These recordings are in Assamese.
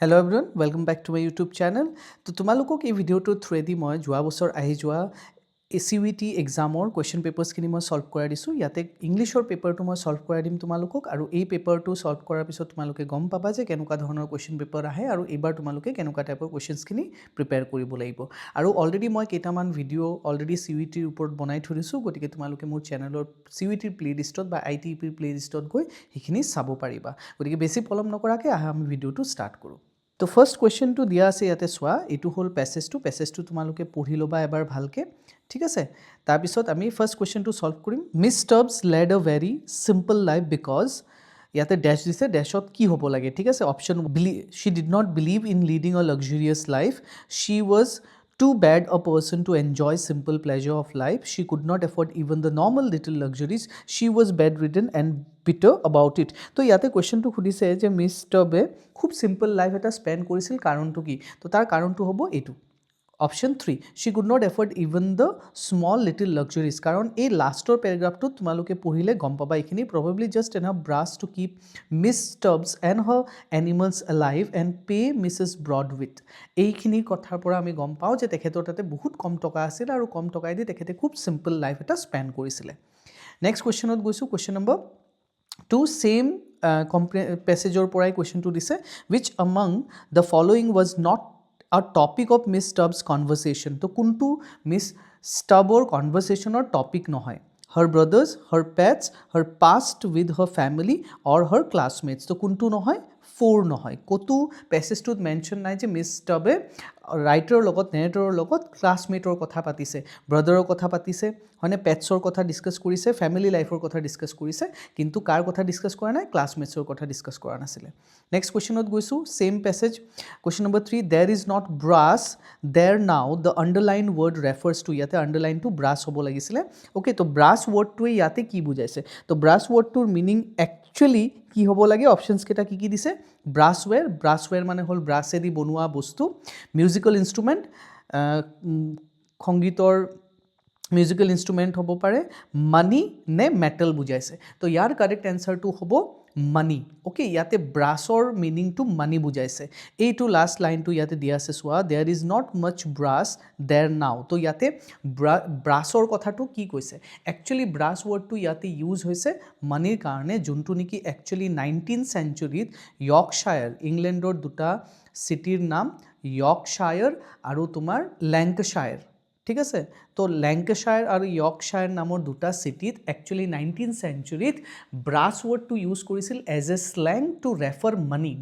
Hello everyone, welcome back to my YouTube channel. তো তোমালোকক এই ভিডিওটো থ্ৰুৱেদি মই যোৱা বছৰ আহি যোৱা CUET এক্সামৰ কুৱেশ্যন পেপাৰ্ছখিনি মই সলভ কৰাই দিছোঁ। ইয়াতে ইংলিছৰ পেপাৰটো মই সলভ কৰাই দিম তোমালোকক আৰু এই পেপাৰটো সলভ কৰাৰ পিছত তোমালোকে গম পাবা যে কেনেকুৱা ধৰণৰ কুৱেশ্যন পেপাৰ আহে আৰু এইবাৰ তোমালোকে কেনেকুৱা টাইপৰ কুৱেশ্যনছখিনি প্ৰিপেয়াৰ কৰিব লাগিব। আৰু অলৰেডি মই কেইটামান ভিডিঅ' অলৰেডি CUETৰ ওপৰত বনাই থৈ দিছোঁ, গতিকে তোমালোকে মোৰ চেনেলৰ CUETৰ প্লেলিষ্টত বা ITPৰ প্লেলিষ্টত গৈ সেইখিনি চাব পাৰিবা। গতিকে বেছি পলম নকৰাকৈ আমি ভিডিঅ'টো ষ্টাৰ্ট কৰোঁ। তো ফাৰ্ষ্ট কুৱেশ্যনটো দিয়া আছে ইয়াতে চোৱা, এইটো হ'ল পেছেজটো তোমালোকে পঢ়ি ল'বা এবাৰ ভালকৈ, ঠিক আছে। তাৰপিছত আমি ফাৰ্ষ্ট কুৱেশ্যনটো সলভ কৰিম। মিছ টাবছ লেড আ ভেৰি চিম্পল লাইফ বিকজ ইয়াতে ডেছ দিছে, ডেছত কি হ'ব লাগে, ঠিক আছে। Option Shi did not believe in leading a luxurious life, Shi was too bad a person to enjoy simple pleasure of life, she could not afford even the normal little luxuries, she was bedridden and bitter about it. তো ইয়াতে কুৱেশ্যনটো সুধিছে যে মিছ টবে খুব সিম্পল লাইফ এটা স্পেণ্ড কৰিছিল, কাৰণটো কি? তো তাৰ কাৰণটো হ'ব এইটো option 3, she could not afford even the small little luxuries। কাৰণ এই লাষ্টৰ পেৰাগ্ৰাফটোত তোমালোকে পঢ়িলে গম পাবা এইখিনি probably just enough brass to keep Miss Stubbs and her animals alive and pay Mrs. Broadwit। এইখিনি কথাৰ পৰা আমি গম পাওঁ যে তেখেতৰ তাতে বহুত কম টকা আছিল আৰু কম টকাই দি তেখেতে খুব চিম্পল লাইফ এটা স্পেণ্ড কৰিছিলে। নেক্সট কুৱেশ্যনত গৈছোঁ, কুৱেশ্যন নম্বৰ 2, ছেইম পেছেজৰ পৰাই কুৱেশ্যনটো দিছে। which among the following was not a topic of Miss Stubbs conversation। তো কোনটো মিছ ষ্টাবৰ কনভাৰ্চেশ্যনৰ টপিক নহয়? her brothers, her pets, her past with her family or her classmates। তো কোনটো নহয়? 4 নহয়। ক'তো পেছেজটোত মেনশ্যন নাই যে মিছ ষ্টাবে ৰাইটাৰৰ লগত নেৰেটৰৰ লগত ক্লাছমেটৰ কথা পাতিছে, ব্ৰাদাৰৰ কথা পাতিছে, হয়নে, পেটছৰ কথা ডিছকাছ কৰিছে, ফেমিলি লাইফৰ কথা ডিছকাছ কৰিছে, কিন্তু কাৰ কথা ডিছকাছ কৰা নাই? ক্লাছমেটছৰ কথা ডিছকাছ কৰা নাছিলে। নেক্সট কুৱেশ্যনত গৈছোঁ, ছেইম পেছেজ, কুৱেশ্যন নম্বৰ 3, দেৰ is not brush there now the underline word refers to. ইয়াতে আণ্ডাৰলাইনটো ব্ৰাছ হ'ব লাগিছিলে। অ'কে, তো ব্ৰাছ ৱৰ্ডটোৱে ইয়াতে কি বুজাইছে? তো ব্ৰাছ ৱৰ্ডটোৰ মিনিং একচুৱেলি কি হ'ব লাগে? অপশ্যনছকেইটা কি দিছে? ব্ৰাছৱেৰ মানে হ'ল ব্ৰাছেদি বনোৱা বস্তু, মিউজিকেল ইনষ্ট্ৰুমেণ্ট, সংগীতৰ মিউজিকেল ইনষ্ট্ৰুমেণ্ট হ'ব পাৰে, মানি নে মেটেল বুজাইছে। তো ইয়াৰ কাৰেক্ট এনচাৰটো হ'ব মানি। অ'কে, ইয়াতে ব্ৰাছৰ মিনিংটো মানি বুজাইছে। এইটো লাষ্ট লাইনটো ইয়াতে দিয়া আছে চোৱা, there is not much brush there now. তো ইয়াতে ব্ৰাছৰ কথাটো কি কৈছে? একচুৱেলি ব্ৰাছ ৱৰ্ডটো ইয়াতে ইউজ হৈছে মানিৰ কাৰণে, যোনটো নেকি একচুৱেলি 19th চেঞ্চুৰীত য়ৰ্কশ্বায়াৰ, ইংলেণ্ডৰ দুটা চিটিৰ নাম য়ৰ্কশ্বায়াৰ আৰু তোমাৰ লেংকাশ্বায়াৰ, ঠিক আছে। তো লেংকাশ্বায়াৰ আৰু য়ৰ্কশ্বায়াৰ নামৰ দুটা চিটিত একচুৱেলি 19th চেঞ্চুৰীত ব্ৰাছ ৱৰ্ডটো ইউজ কৰিছিল as a slang to refer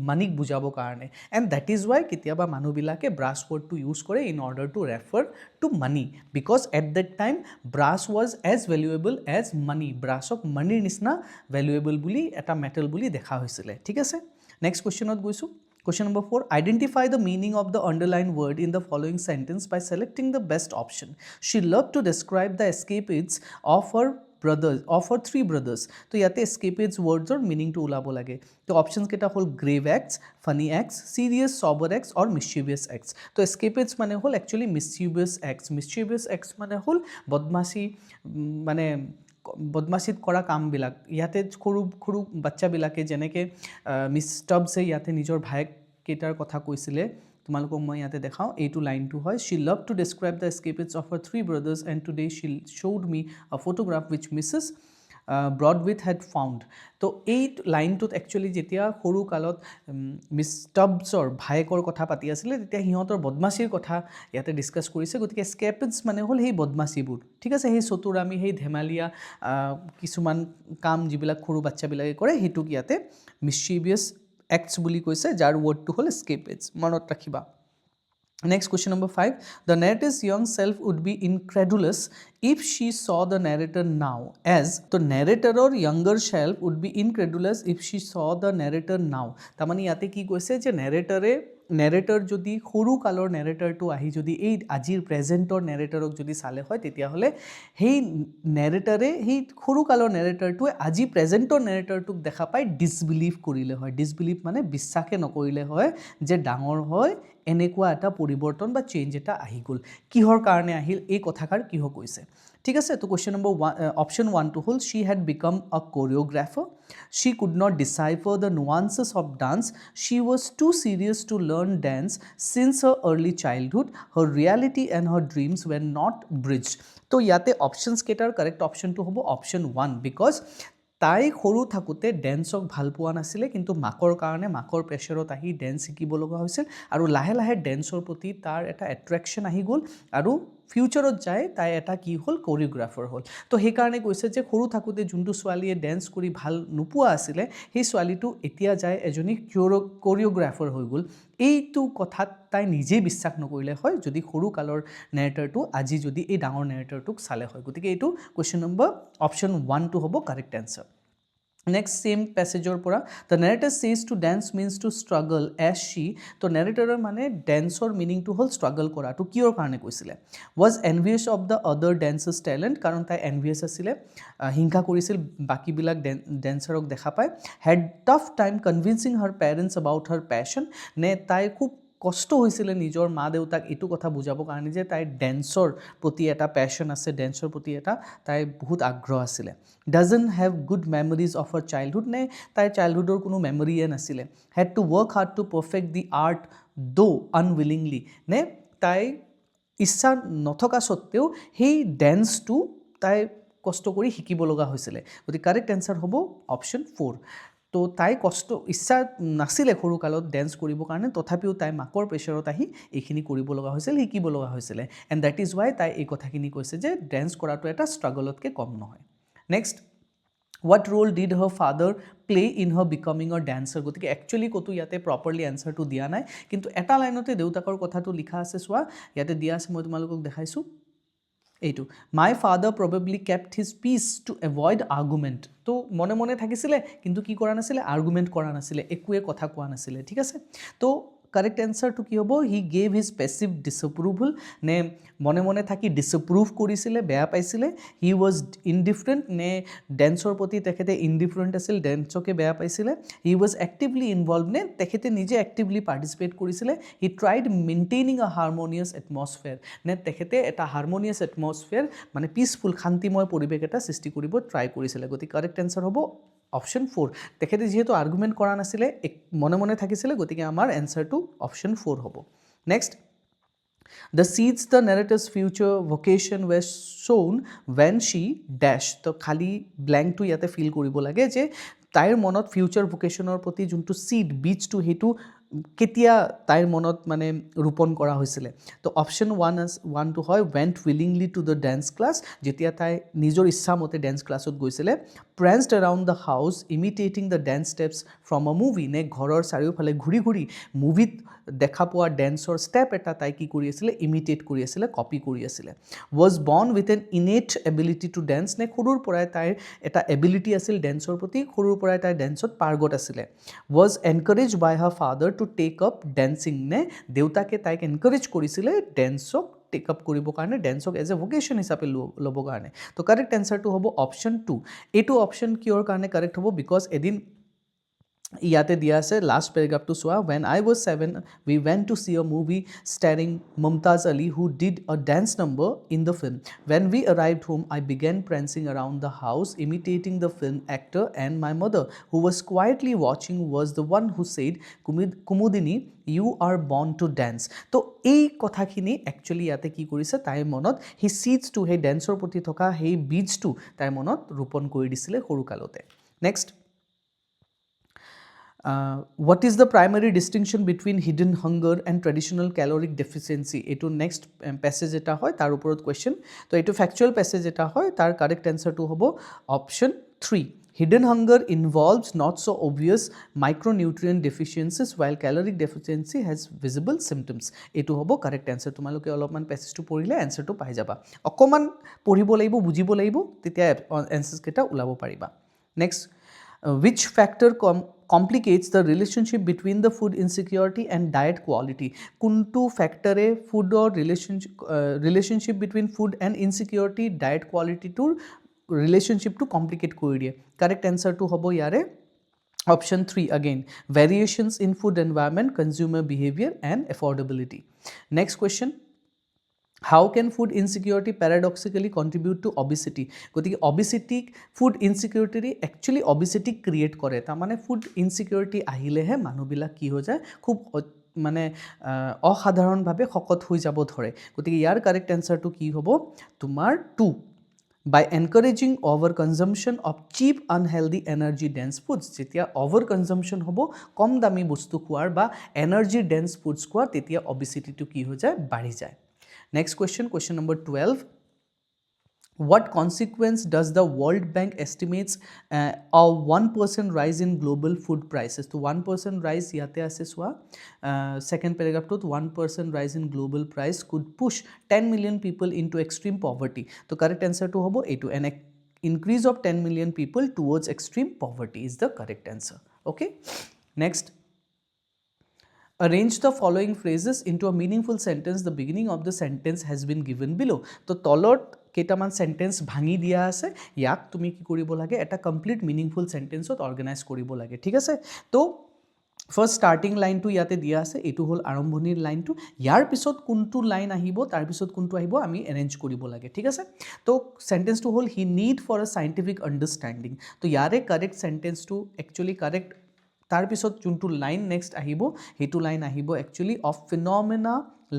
মানিক বুজাবৰ কাৰণে। এণ্ড দেট ইজ ৱাই কেতিয়াবা মানুহবিলাকে ব্ৰাছ ৱৰ্ডটো ইউজ কৰে in order to refer to money, because at that time brass was as valuable as money. ব্ৰাছক মানিৰ নিচিনা ভেলুৱেবল বুলি, এটা মেটেল বুলি দেখা হৈছিলে, ঠিক আছে। নেক্সট কুৱেশ্যনত গৈছোঁ, question number 4, identify the meaning of the underlined word in the following sentence by selecting the best option। she loved to describe the escapades of her three brothers। তো ইয়াতে escapades wordsৰ মিনিংটো ওলাব লাগে। তো অপশ্যনছ কেইটা হ'ল grave acts, funny acts, serious sober acts or mischievous acts. তো escapades মানে হ'ল actually mischievous acts. Mischievous acts মানে হ'ল বদমাচি, মানে বদমাচিত কৰা কামবিলাক। ইয়াতে সৰু সৰু বাচ্চাবিলাকে যেনেকৈ মিছ ষ্টাবছে ইয়াতে নিজৰ ভায়েককেইটাৰ কথা কৈছিলে, তোমালোকক মই ইয়াতে দেখাওঁ, এইটো লাইনটো হয়, she loved to describe the escapades of her three brothers and today she showed me a photograph which Mrs. Broadwit had found। তো এই লাইনটোত একচুৱেলি যেতিয়া সৰু কালত মিছ ষ্টাবছৰ ভায়েকৰ কথা পাতি আছিলে, তেতিয়া সিহঁতৰ বদমাচিৰ কথা ইয়াতে ডিছকাছ কৰিছে। গতিকে escapades মানে হ'ল সেই বদমাচিবোৰ, ঠিক আছে, সেই চতুৰামি, সেই ধেমালীয়া কিছুমান কাম যিবিলাক সৰু বাচ্চাবিলাকে কৰে, সেইটোক ইয়াতে মিছচিভিয়াছ এক্টছ বুলি কৈছে, যাৰ ৱৰ্ডটো হ'ল escapades, মনত ৰাখিবা। Next, question number 5, the narrator's young self would be incredulous if she saw the narrator now as। তো narratorৰ younger self would be incredulous if she saw the narrator now। তাৰমানে ইয়াতে কি কৈছে যে নেৰেটৰ যদি সৰু কালৰ নেৰেটৰটো আহি যদি এই আজিৰ প্ৰেজেণ্টৰ নেৰেটৰক যদি চালে হয়, তেতিয়াহ'লে সেই নেৰেটৰে সেই সৰু কালৰ নেৰেটৰটোৱে আজি প্ৰেজেণ্টৰ নেৰেটৰটোক দেখা পাই ডিছবিলিভ কৰিলে হয়। ডিছবিলিভ মানে বিশ্বাসে নকৰিলে হয় যে ডাঙৰ হয় এনেকুৱা এটা পৰিৱৰ্তন বা চেঞ্জ এটা আহি গ'ল। কিহৰ কাৰণে আহিল? এই কথাষাৰ কিহ কৈছে? ঠিক আছে, তো কুৱেশ্যন নম্বৰ অপশ্যন 1টো হ'ল she had become a choreographer, she could not decipher the nuances of dance, she was too serious to learn dance since her early childhood, her reality and her dreams were not bridged. তো ইয়াতে অপশ্যনছ কেইটাৰ কাৰেক্ট অপশ্যনটো হ'ব অপশ্যন 1, বিকজ তাই সৰু থাকোঁতে ডেন্সক ভাল পোৱা নাছিলে, কিন্তু মাকৰ কাৰণে মাকৰ প্ৰেছাৰত আহি ডেন্স শিকিব লগা হৈছিল আৰু লাহে লাহে ডেন্সৰ প্ৰতি তাৰ এটা এট্ৰেকশ্যন আহি গ'ল আৰু ফিউচাৰত যায় তাই এটা কি হ'ল কোৰিঅ'গ্ৰাফাৰ হ'ল। তো সেইকাৰণে কৈছে যে সৰু থাকোঁতে যোনটো ছোৱালীয়ে ডেন্স কৰি ভাল নোপোৱা আছিলে সেই ছোৱালীটো এতিয়া যায় এজনী কোৰিঅ'গ্ৰাফাৰ হৈ গ'ল। এইটো কথাত তাই নিজেই বিশ্বাস নকৰিলে হয় যদি সৰু কালৰ নেৰেটাৰটো আজি যদি এই ডাঙৰ নেৰেটাৰটোক চালে হয়। গতিকে এইটো কুৱেশ্যন নম্বৰ অপশ্যন 1টো হ'ব কাৰেক্ট এনচাৰ। নেক্সট চেম পেছেজৰ পৰা the narrator says to dance means to struggle as she, তো নেৰেটাৰৰ মানে ডেন্সৰ মিনিংটো হ'ল ষ্ট্ৰাগল কৰাটো। কিয়ৰ কাৰণে কৈছিলে? Was envious of the other dancers talent, কাৰণ তাই এনভিয়াছ আছিলে, হিংসা কৰিছিল বাকীবিলাক ডেন্সাৰক দেখা পায়। Head tough time convincing her parents about her passion, নে তাই খুব কষ্ট হৈছিলে নিজৰ মা দেউতাক এইটো কথা বুজাবৰ কাৰণে যে তাইৰ ডেন্সৰ প্ৰতি এটা পেশ্যন আছে, ডেন্সৰ প্ৰতি এটা তাইৰ বহুত আগ্ৰহ আছিলে। Doesn't have good memories of her childhood, নে তাইৰ চাইল্ডহুডৰ কোনো মেমৰিয়ে নাছিলে। Had to work hard to perfect the art though unwillingly, নে তাই ইচ্ছা নথকা স্বত্বেও সেই ডেন্সটো তাই কষ্ট কৰি শিকিব লগা হৈছিলে। গতিকে কাৰেক্ট এনচাৰ হ'ব অপশ্যন 4। তো তাই ইচ্ছা নাছিলে সৰু কালত ডেন্স কৰিবৰ কাৰণে, তথাপিও তাই মাকৰ প্ৰেছাৰত আহি এইখিনি কৰিব লগা হৈছিল, শিকিব লগা হৈছিলে। এণ্ড দেট ইজ ৱাই তাই এই কথাখিনি কৈছে যে ডেন্স কৰাটো এটা ষ্ট্ৰাগলতকৈ কম নহয়। Next, what role did her father play in her becoming a dancer. গতিকে একচুৱেলি ক'তো ইয়াতে প্ৰপাৰলি এনচাৰটো দিয়া নাই, কিন্তু এটা লাইনতে দেউতাকৰ কথাটো লিখা আছে, চোৱা ইয়াতে দিয়া আছে, মই তোমালোকক দেখাইছোঁ এইটো, my father probably kept his peace to avoid argument. তো মনে মনে থাকিছিলে কিন্তু কি কৰা নাছিলে, আৰ্গুমেণ্ট কৰা নাছিলে, একোৱে কথা কোৱা নাছিলে। ঠিক আছে, তো কাৰেক্ট এনচাৰটো কি হ'ব? হি গেভ হিজ পেছিভ ডিছএপ্ৰুভেল, নে মনে মনে থাকি ডিছএপ্ৰুভ কৰিছিলে, বেয়া পাইছিলে। হি ৱাজ ইনডিফাৰেণ্ট, নে ডেন্সৰ প্ৰতি তেখেতে ইনডিফাৰেণ্ট আছিল, ডেন্সকে বেয়া পাইছিলে। হি ৱাজ এক্টিভলি ইনভলভ, নে তেখেতে নিজে এক্টিভলি পাৰ্টিচিপেট কৰিছিলে। হি ট্ৰাইড মেইনটেইনিং আ হাৰমনিয়াছ এটমছফেয়াৰ, নে তেখেতে এটা হাৰমনিয়াছ এটমছফেয়াৰ মানে পিচফুল শান্তিময় পৰিৱেশ এটা সৃষ্টি কৰিব ট্ৰাই কৰিছিলে। গতিকে কাৰেক্ট এনচাৰ হ'ব অপশ্যন 4। তেখেতে যিহেতু আৰ্গুমেণ্ট কৰা নাছিলে, মনে মনে থাকিছিলে, গতিকে আমাৰ এনচাৰটো অপশ্যন 4 হ'ব। Next, the seeds the narrator's future vocation were sown when she dash. তো খালী ব্লেংকটো ইয়াতে ফিল কৰিব লাগে যে তাইৰ মনত ফিউচাৰ ভকেশ্যনৰ প্ৰতি যোনটো চিড, বীজটো, সেইটো কেতিয়া তাইৰ মনত মানে ৰোপণ কৰা হৈছিলে। তো অপশ্যন 1টো হয় went willingly to the dance class, যেতিয়া তাই নিজৰ ইচ্ছামতে ডেন্স ক্লাছত গৈছিলে। Pranced around the house imitating the dance steps from a movie, নে ঘৰৰ চাৰিওফালে ঘূৰি ঘূৰি মুভিত দেখা পোৱা ডেন্সৰ ষ্টেপ এটা তাই কি কৰি আছিলে, ইমিটেট কৰি আছিলে, কপি কৰি আছিলে। Was born with an innate ability to dance, নে সৰুৰ পৰাই তাইৰ এটা এবিলিটি আছিল ডেন্সৰ প্ৰতি, সৰুৰ পৰাই তাই ডেন্সত পাৰ্গত আছিলে। Was encouraged by her father to take up dancing, নে দেউতাকে তাইক এনকাৰেজ কৰিছিলে ডেন্সক টেক আপ কৰিবৰ কাৰণে, ডেন্সক এজ এ ভকেশ্যন হিচাপে ল'বৰ কাৰণে। তো কাৰেক্ট এনচাৰটো হ'ব অপশ্যন 2। এইটো অপশ্যন কিয়ৰ কাৰণে কাৰেক্ট হ'ব? বিকজ এদিন ইয়াতে দিয়া আছে, লাষ্ট পেৰাগ্ৰাফটো চোৱা, when I was 7 we went to see a movie starring Mumtaz Ali who did a dance number in the film. When we arrived home I began prancing around the house imitating the film actor and my mother who was quietly ৱাচিং was the one who said Kumudini you are born to dance. তো এই কথাখিনি একচুৱেলি ইয়াতে কি কৰিছে, তাইৰ মনত সেই চিডছটো, সেই ডেন্সৰ প্ৰতি থকা সেই বীজটো তাইৰ মনত ৰোপণ কৰি দিছিলে সৰুকালতে। Next, what is the primary distinction between hidden hunger and traditional caloric deficiency? এইটো নেক্সট পেছেজ এটা হয়, তাৰ ওপৰত কুৱেশ্যন। তো এইটো ফেকচুৱেল পেছেজ এটা হয়, তাৰ কাৰেক্ট এনচাৰটো হ'ব option 3। Hidden hunger involves not so obvious micronutrient deficiencies while caloric deficiency has visible symptoms. এইটো হ'ব কাৰেক্ট এনচাৰ। তোমালোকে অলপমান পেছেজটো পঢ়িলে এনচাৰটো পাই যাবা, অকণমান পঢ়িব লাগিব, বুজিব লাগিব, তেতিয়া এনচাৰ্ছকেইটা ওলাব পাৰিবা। Next, which factor complicates the relationship between the food insecurity and diet quality? কোনটো ফেক্টৰে ফুডৰ relationship between food and insecurity, diet কোৱালিটিটোৰ ৰিলেশ্যনশ্বিপটো কমপ্লিকেট কৰি দিয়ে। কাৰেক্ট এনচাৰটো হ'ব ইয়াৰে option 3 again, variations in food environment, consumer behavior and affordability. Next question, How can food insecurity paradoxically contribute to obesity? গতিকে obesity food insecurity actually obesity create কৰে তাৰমানে food insecurity আহিলেহে মানুহবিলাক কি হৈ যায় খুব মানে অসাধাৰণভাৱে শকত হৈ যাব ধৰে গতিকে ইয়াৰ কাৰেক্ট এনসাৰটো কি হ'ব তোমাৰ 2 by encouraging over consumption of cheap unhealthy energy dense foods যেতিয়া over consumption হ'ব কম দামী বস্তু খোৱাৰ বা energy dense foods খোৱাৰ তেতিয়া obesity টো কি হৈ যায় বাঢ়ি যায় Next question, question number 12. What consequence does the World Bank estimates a 1% rise in global food prices? So 1% rise yate ase swa. Second paragraph to 1% rise in global price could push 10 million people into extreme poverty. So correct answer to hobo A2. An increase of 10 million people towards extreme poverty is the correct answer. Okay. Next. Arrange the following phrases into a meaningful sentence. The beginning of the sentence has been given below. So, তলত কেইটামান sentence ভাঙি দিয়া আছে ইয়াক তুমি কি কৰিব লাগে এটা complete meaningful sentence ত organize কৰিব লাগে ঠিক আছে তো ফাৰ্ষ্ট ষ্টাৰ্টিং লাইনটো ইয়াতে দিয়া আছে এইটো হ'ল আৰম্ভণিৰ লাইনটো ইয়াৰ পিছত কোনটো লাইন আহিব তাৰ পিছত কোনটো আহিব আমি এৰেঞ্জ কৰিব লাগে ঠিক আছে তো সেন্টেন্সটো হ'ল he need for a scientific understanding তো ইয়াৰে কাৰেক্ট সেন্টেন্সটো একচুয়ালি কাৰেক্ট তাৰ পিছত যোনটো লাইন নেক্সট আহিব হেতু লাইন আহিব actually of phenomena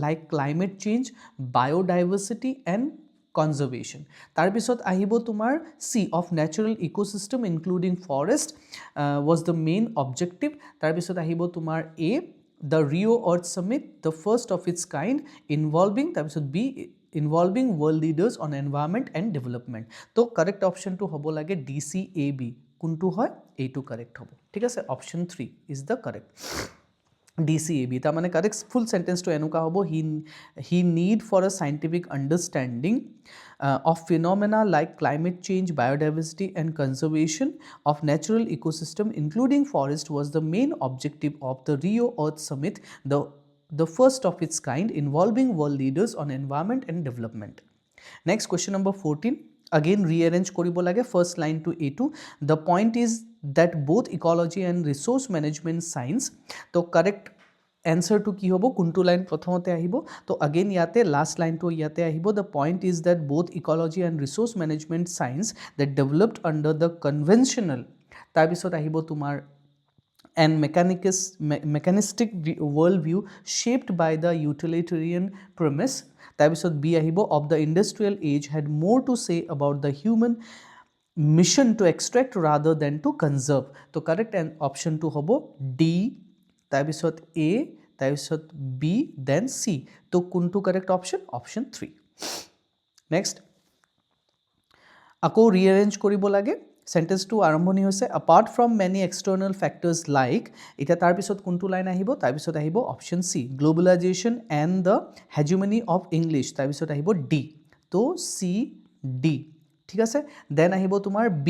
like climate change biodiversity and conservation tar pisot ahibo tumar C of natural ecosystem including forest was the main objective tar pisot ahibo tumar A the Rio Earth Summit the first of its kind involving tar pisot B involving world leaders on environment and development to correct option to hobo lage DCAB kuntu hoy A2 correct hobo thik ase option 3 is the correct DCAB তাৰ মানে কাৰেক্ট ফুল সেন্টেন্সটো এনেকুৱা হ'ব he need for a scientific understanding of phenomena like climate change, biodiversity and conservation of natural ecosystem including forest was the main objective of the Rio Earth Summit, the first of its kind involving world leaders on environment and development. Next question number 14. Again rearrange koribo lage first line to A2. The point is that both ecology and resource management science to correct answer to ki hobo kuntu line prothomote ahibo to again yate last line to yate ahibo the point is that both ecology and resource management science that developed under the conventional tar bisot ahibo tumar and mechanistic worldview shaped by the utilitarian premise তাৰপিছত B আহিব of the industrial age had more to say about the human mission to extract rather than to conserve তো correct option to হ'ব D তাৰপিছত A তাৰপিছত B then C তো কোনটো correct option option 3 next আকৌ rearrange কৰিব লাগে sentence to আৰম্ভণি হৈছে apart from many external factors like এটা তাৰ পিছত কোনটো লাইন আহিব তাৰ পিছত আহিব option C globalization and the hegemony of English তাৰ পিছত আহিব D তো C D ঠিক আছে then আহিব তোমাৰ B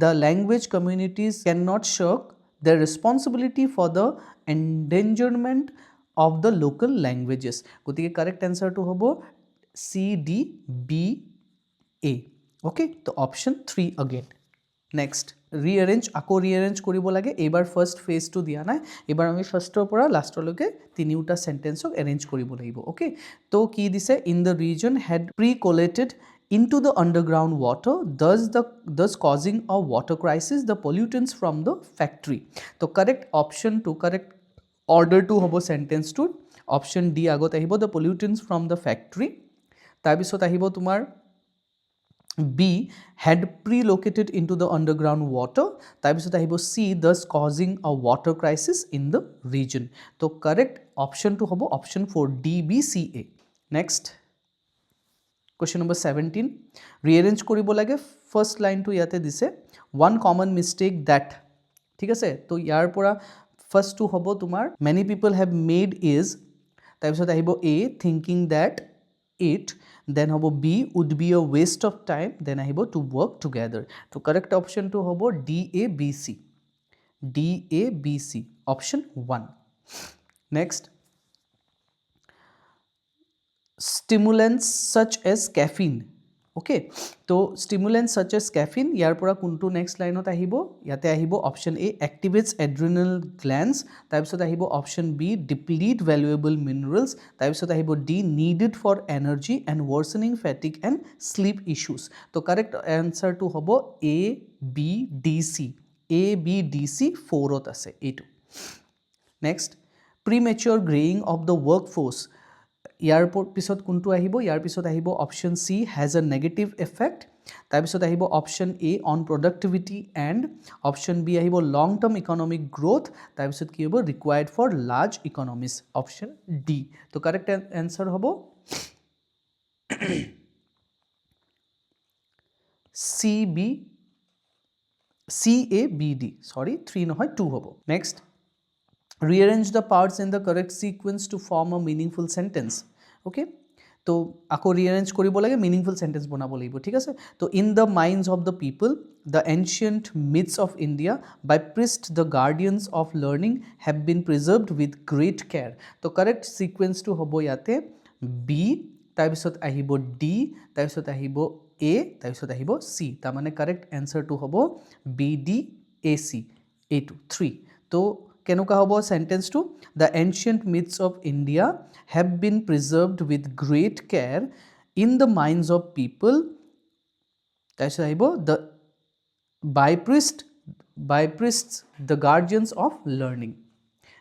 the language communities cannot shirk their responsibility for the endangerment of the local languages গতিকে correct answer to হ'ব C D B A okay তো option 3 again next rearrange আকৌ rearrange কৰিব লাগে এবাৰ ফাৰ্স্ট ফেজ টু দিয়া নাই এবাৰ আমি ফাৰ্স্টৰ পৰা লাষ্টলৈকে তিনিটা সেন্টেন্সক এৰেঞ্জ কৰিব লাগিব ওকে তো কি দিছে in the region had pre-collated into the underground water thus causing a water crisis the pollutants from the factory তো correct option to correct order to hobo sentence to option D আগত আহিব the pollutants from the factory তাৰ পিছত আহিব তোমাৰ B had pre-located into the underground water তাৰপিছত আহিব C thus causing a water crisis in the region তো correct option to hobo option 4 D B C A next question number 17 rearrange কৰিব লাগে first line to ইয়াতে দিছে one common mistake that ঠিক আছে তো ইয়াৰ পৰা first to hobo তোমাৰ many people have made is তাৰপিছত আহিব A thinking that it then hobo B would be a waste of time then ahibo to work together to correct option to hobo D A B C D A B C option 1 next stimulants such as caffeine okay তো ষ্টিমুলেন্ট ছাচ এজ কেফিন ইয়াৰ পৰা কোনটো নেক্সট লাইনত আহিব ইয়াতে আহিব option A activates adrenal glands তাৰপিছত আহিব option B deplete valuable minerals তাৰপিছত আহিব D needed for energy and worsening fatigue and sleep issues তো কাৰেক্ট এনচাৰটো হ'ব A B D C A B D C 4ত আছে এইটো next premature greying of the work force ইয়াৰ পিছত কোনটো আহিব ইয়াৰ পিছত আহিব option C has a negative effect তাৰপিছত আহিব option A on productivity and option B আহিব লং টাৰ্ম ইকনমিক গ্ৰ'থ তাৰপিছত কি হ'ব required for large economies option D তো কাৰেক্ট এনচাৰ হ'ব CABD sorry 3 নহয় 2 হ'ব next rearrange the parts in the correct sequence to form a meaningful sentence okay তো আকৌ rearrange কৰিব লাগে meaningful sentence বনাব লাগিব ঠিক আছে তো in the minds of the people the ancient myths of India by priests the guardians of learning have been preserved with great care তো correct sequence to হ'ব ইয়াতে B তাৰপিছত আহিব D তাৰপিছত আহিব A তাৰপিছত আহিব C তাৰ মানে কাৰেক্ট এনসাৰটো হ'ব BDAC এইটো 3 তো কেনেকুৱা হ'ব সেন্টেন্সটো the ancient myths of India have been preserved with great care in the minds of people তাৰপিছত আহিব the by priests the guardians of learning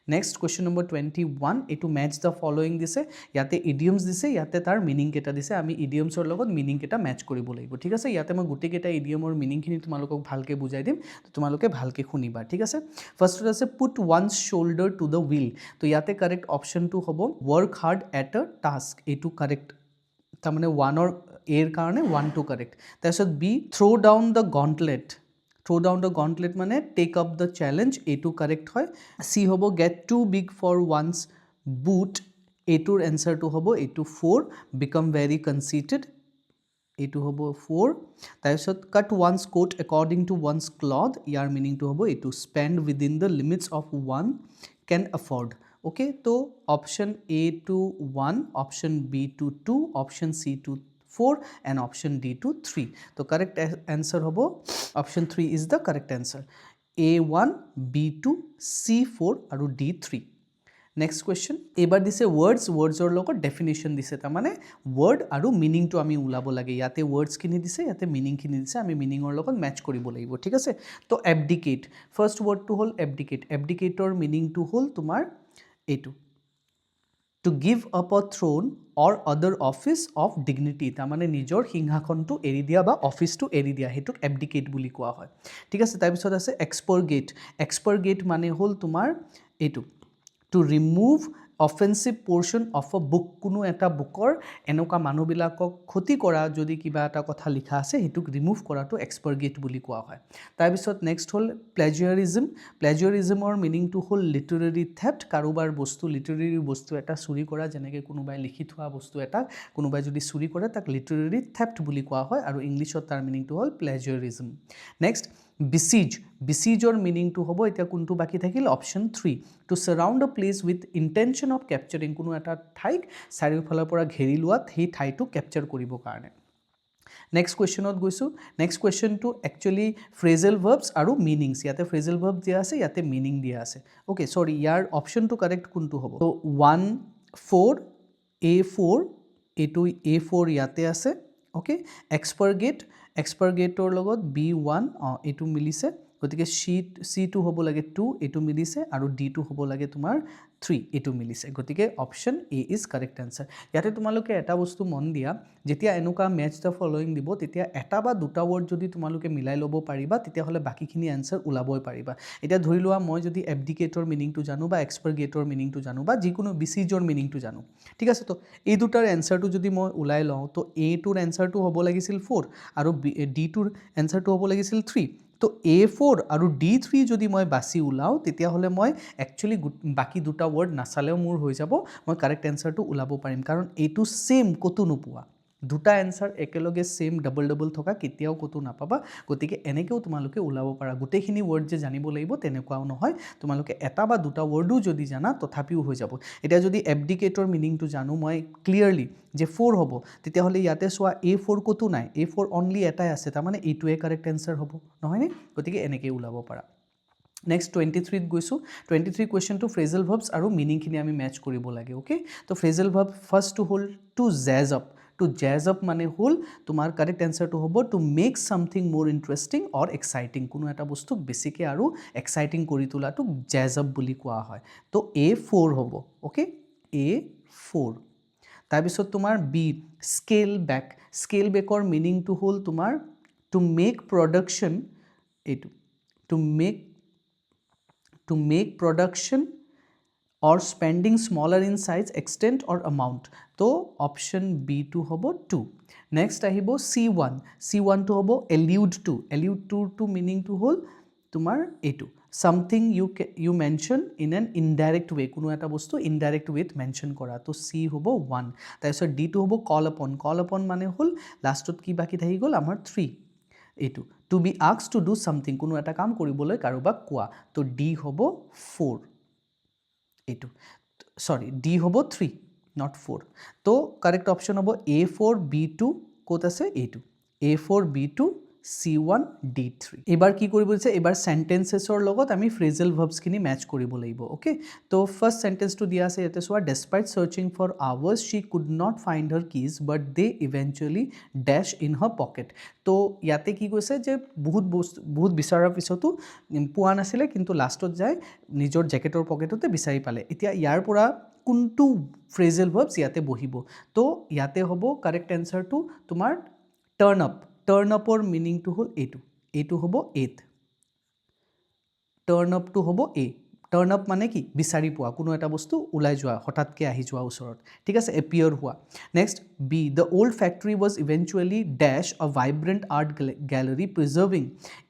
next question number 21 etu match the following dise yate idioms dise yate tar meaning keta dise ami idioms or logot meaning keta match koribo lagibo thik ase yate moi guti keta idiom or meaning khini tumalokok bhalke bujai dim to tumaloke bhalke khuniba thik ase first ase put one's shoulder to the wheel to yate correct option to hobo work hard at a task etu correct ta mane one or a karone one to correct tar pisot b throw down the gauntlet throw down the gauntlet মানে take up the challenge a2 correct হয় c hobo get too big for one's boot a2 answer to hobo a2 4 become very conceited a2 hobo 4 তাৰপিছত cut one's coat according to one's cloth year meaning to hobo a2 spend within the limits of one can afford okay तो option a to 1 option b to 2 option c to 4 and option D to 3 तो correct answer hobo option 3 is the correct answer A1 B2 C4 aru D3 next question ebar dise words or logot definition dise ta mane word aru meaning to ami ulabo lage yate words kini dise yate meaning kini dise ami meaning or logot match koribo lagibo thik ase to abdicate first word to hol abdicate abdicator meaning to hol tumar a2 to give up a throne or other office of dignity ta mane nijor hinghakhon to eri dia ba office to eri dia hetuk abdicate buli koa hoy thik ase tar bisot ase expurgate mane hol tumar etu to remove offensive portion of a book kuno eta bookor enoka manu bilakok khoti kora jodi kiba eta kotha likha ase hetuk remove kora to expurgate buli koa hoy tar bisot next hol plagiarism or meaning to hol literary theft karobar bostu literary bostu eta suri kora jeneke kunubai likhi thua bostu eta kunubai jodi suri kore tak literary theft buli koa hoy aru english ot tar meaning to hol plagiarism next besiege or meaning to hobo eta kuntu baki thakil option 3 to surround a place with intention of capturing kuno eta thaik sarifala pora gheri luat he thai to capture koribo karone next question ot goisu next question to actually phrasal verbs aru meanings yate phrasal verb dia ase yate meaning dia ase okay sorry yar option to correct kuntu hobo so 1 4 a4 etu a4 yate ase okay expurgate or logot b1 etu milise গতিকে c2 হ'ব লাগে 2 এটো মিলিছে আৰু d2 হ'ব লাগে তোমাৰ 3 এটো মিলিছে গতিকে option A is correct answer ইয়াতে তোমালোকে এটা বস্তু মন দিয়া যেতিয়া এনুকা ম্যাচ দ্য ফলোইং দিব তেতিয়া এটা বা দুটা ওয়ার্ড যদি তোমালোকে মিলাই লব পাৰিবা তেতিয়া হলে বাকিখিনি আনসাৰ উলাবই পাৰিবা এটা ধৰি লোৱা মই যদি এবডিকেটৰ মিনিংটো জানো বা এক্সপাৰগেটৰ মিনিংটো জানো বা যিকোনো বিসিজৰ মিনিংটো জানো ঠিক আছে তো এই দুটাৰ আনসাৰটো যদি মই উলাই লওঁ তো এ টোৰ আনসাৰটো হ'ব লাগিছিল 4 আৰু ডি টোৰ আনসাৰটো হ'ব লাগিছিল 3 তো A4 আৰু D3 যদি মই বাছি উলাও তেতিয়া হলে মই একচুয়ালি বাকি দুটা ওয়ার্ড নাচালেও মোৰ হৈ যাব মই কাৰেক্ট আনসাৰটো উলাব পাৰিম কাৰণ এটো সেম কতো নোপোৱা দুটা এনসাৰ একেলগে সেম ডাবল ডাবল থকা কেতিয়াও কতো নাপাবা গতিকে এনেকেও তোমালোকে ওলাব পাৰা গোটেইখিনি ৱৰ্ড যে জানিব লাগিব তেনেকুৱাও নহয় তোমালোকে এটা বা দুটা ৱৰ্ডো যদি জানা তথাপিও হৈ যাব এতিয়া যদি এবডিকেটৰ মিনিংটো জানো মই ক্লিয়াৰলি যে 4 হ'ব তেতিয়াহ'লে ইয়াতে চোৱা A4 কতো নাই A4 অনলি এটাই আছে তাৰমানে এইটোৱে কাৰেক্ট এনসাৰ হ'ব নহয়নে গতিকে এনেকৈ ওলাব পাৰা নেক্সট 23 গৈছোঁ 23 কুৱেশ্যনটো ফ্ৰেজেল ভাৰ্বছ আৰু মিনিংখিনি আমি মেচ কৰিব লাগে অ'কে তো ফ্ৰেজেল ভাৰ্ব ফাৰ্ষ্টটো হ'ল to jazz up to jazz up মানে হ'ল তোমাৰ কাৰেক্ট এনসাৰটো হ'ব to make something more interesting or exciting কোনো এটা বস্তুক বেছিকৈ আৰু এক্সাইটিং কৰি তোলাটোক জেজ আপ বুলি কোৱা হয় তো A4 হ'ব অ'কে A4 তাৰপিছত তোমাৰ বি স্কেল বেকৰ মিনিংটো হ'ল তোমাৰ টু মেক প্ৰডাকশ্যন এইটো to make production or spending smaller in size, extent or amount. So option B to hobo 2. Next ahibo C1 to hobo allude to meaning to hol tumar A2. Something you mention in an indirect way. Kuno eta bostu indirect way mention kora. To C hobo 1. Tarpisot D to hobo call upon mane hol lastot ki baki thahi gol amar 3. এইটো to be asked to do something কোনো এটা কাম কৰিবলৈ কাৰোবাক কোৱা তো ডি হ'ব 4 এইটো সৰি ডি হ'ব 3 নট 4 তো কাৰেক্ট অপশ্যন হ'ব A4 B2 ক'ত আছে এইটো A4 B2 C1 D3 এবাৰ কি কৰিব দিছে এবাৰ সেন্টেন্সেছৰ লগত আমি ফ্ৰেজেল ভাৰ্বছখিনি মেচ কৰিব লাগিব ওকে তো ফাৰ্স্ট সেন্টেন্সটো দিয়া আছে ইয়াতে চোৱা despite searching for hours she could not find her keys but they eventually dash in her pocket তো ইয়াতে কি কৈছে যে বহুত বিচাৰাৰ পিছতো পোৱা নাছিলে কিন্তু লাষ্টত যায় নিজৰ জেকেটৰ পকেটতে বিচাৰি পালে এতিয়া ইয়াৰ পৰা কোনটো ফ্ৰেজেল ভাৰ্বছ ইয়াতে বহিব তো ইয়াতে হ'ব কাৰেক্ট এনসাৰটো তোমাৰ টাৰ্ন আপৰ মিনিংটো হ'ল এইটো হ'ব এত টাৰ্ন আপটো হ'ব টাৰ্ন আপ মানে কি বিচাৰি পোৱা কোনো এটা বস্তু ওলাই যোৱা হঠাৎকৈ আহি যোৱা ওচৰত ঠিক আছে এপিয়াৰ হোৱা next B the old factory was eventually dash a vibrant art gallery preserving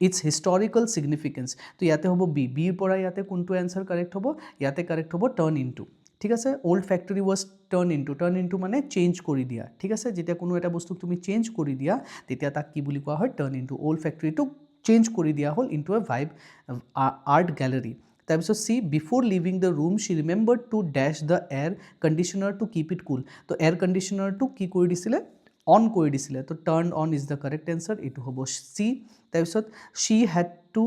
its historical significance তো ইয়াতে হ'ব বিৰ পৰা ইয়াতে কোনটো এনসাৰ কাৰেক্ট হ'ব ইয়াতে কাৰেক্ট হ'ব টাৰ্ন ইনটু ঠিক আছে old factory was turn into মানে চেঞ্জ কৰি দিয়া ঠিক আছে যেতিয়া কোনো এটা বস্তুক তুমি চেঞ্জ কৰি দিয়া তেতিয়া তাক কি বুলি কোৱা হয় টাৰ্ন ইনটু ওল্ড ফেক্টৰীটোক চেঞ্জ কৰি দিয়া হ'ল into a vibe art gallery তাৰপিছত সি before leaving the room she remembered to dash the air conditioner to keep it cool তো এয়াৰ কণ্ডিশ্যনাৰটো কি কৰি দিছিলে অন কৰি দিছিলে তো turn on is the correct answer এইটো হ'ব সি তাৰপিছত she had to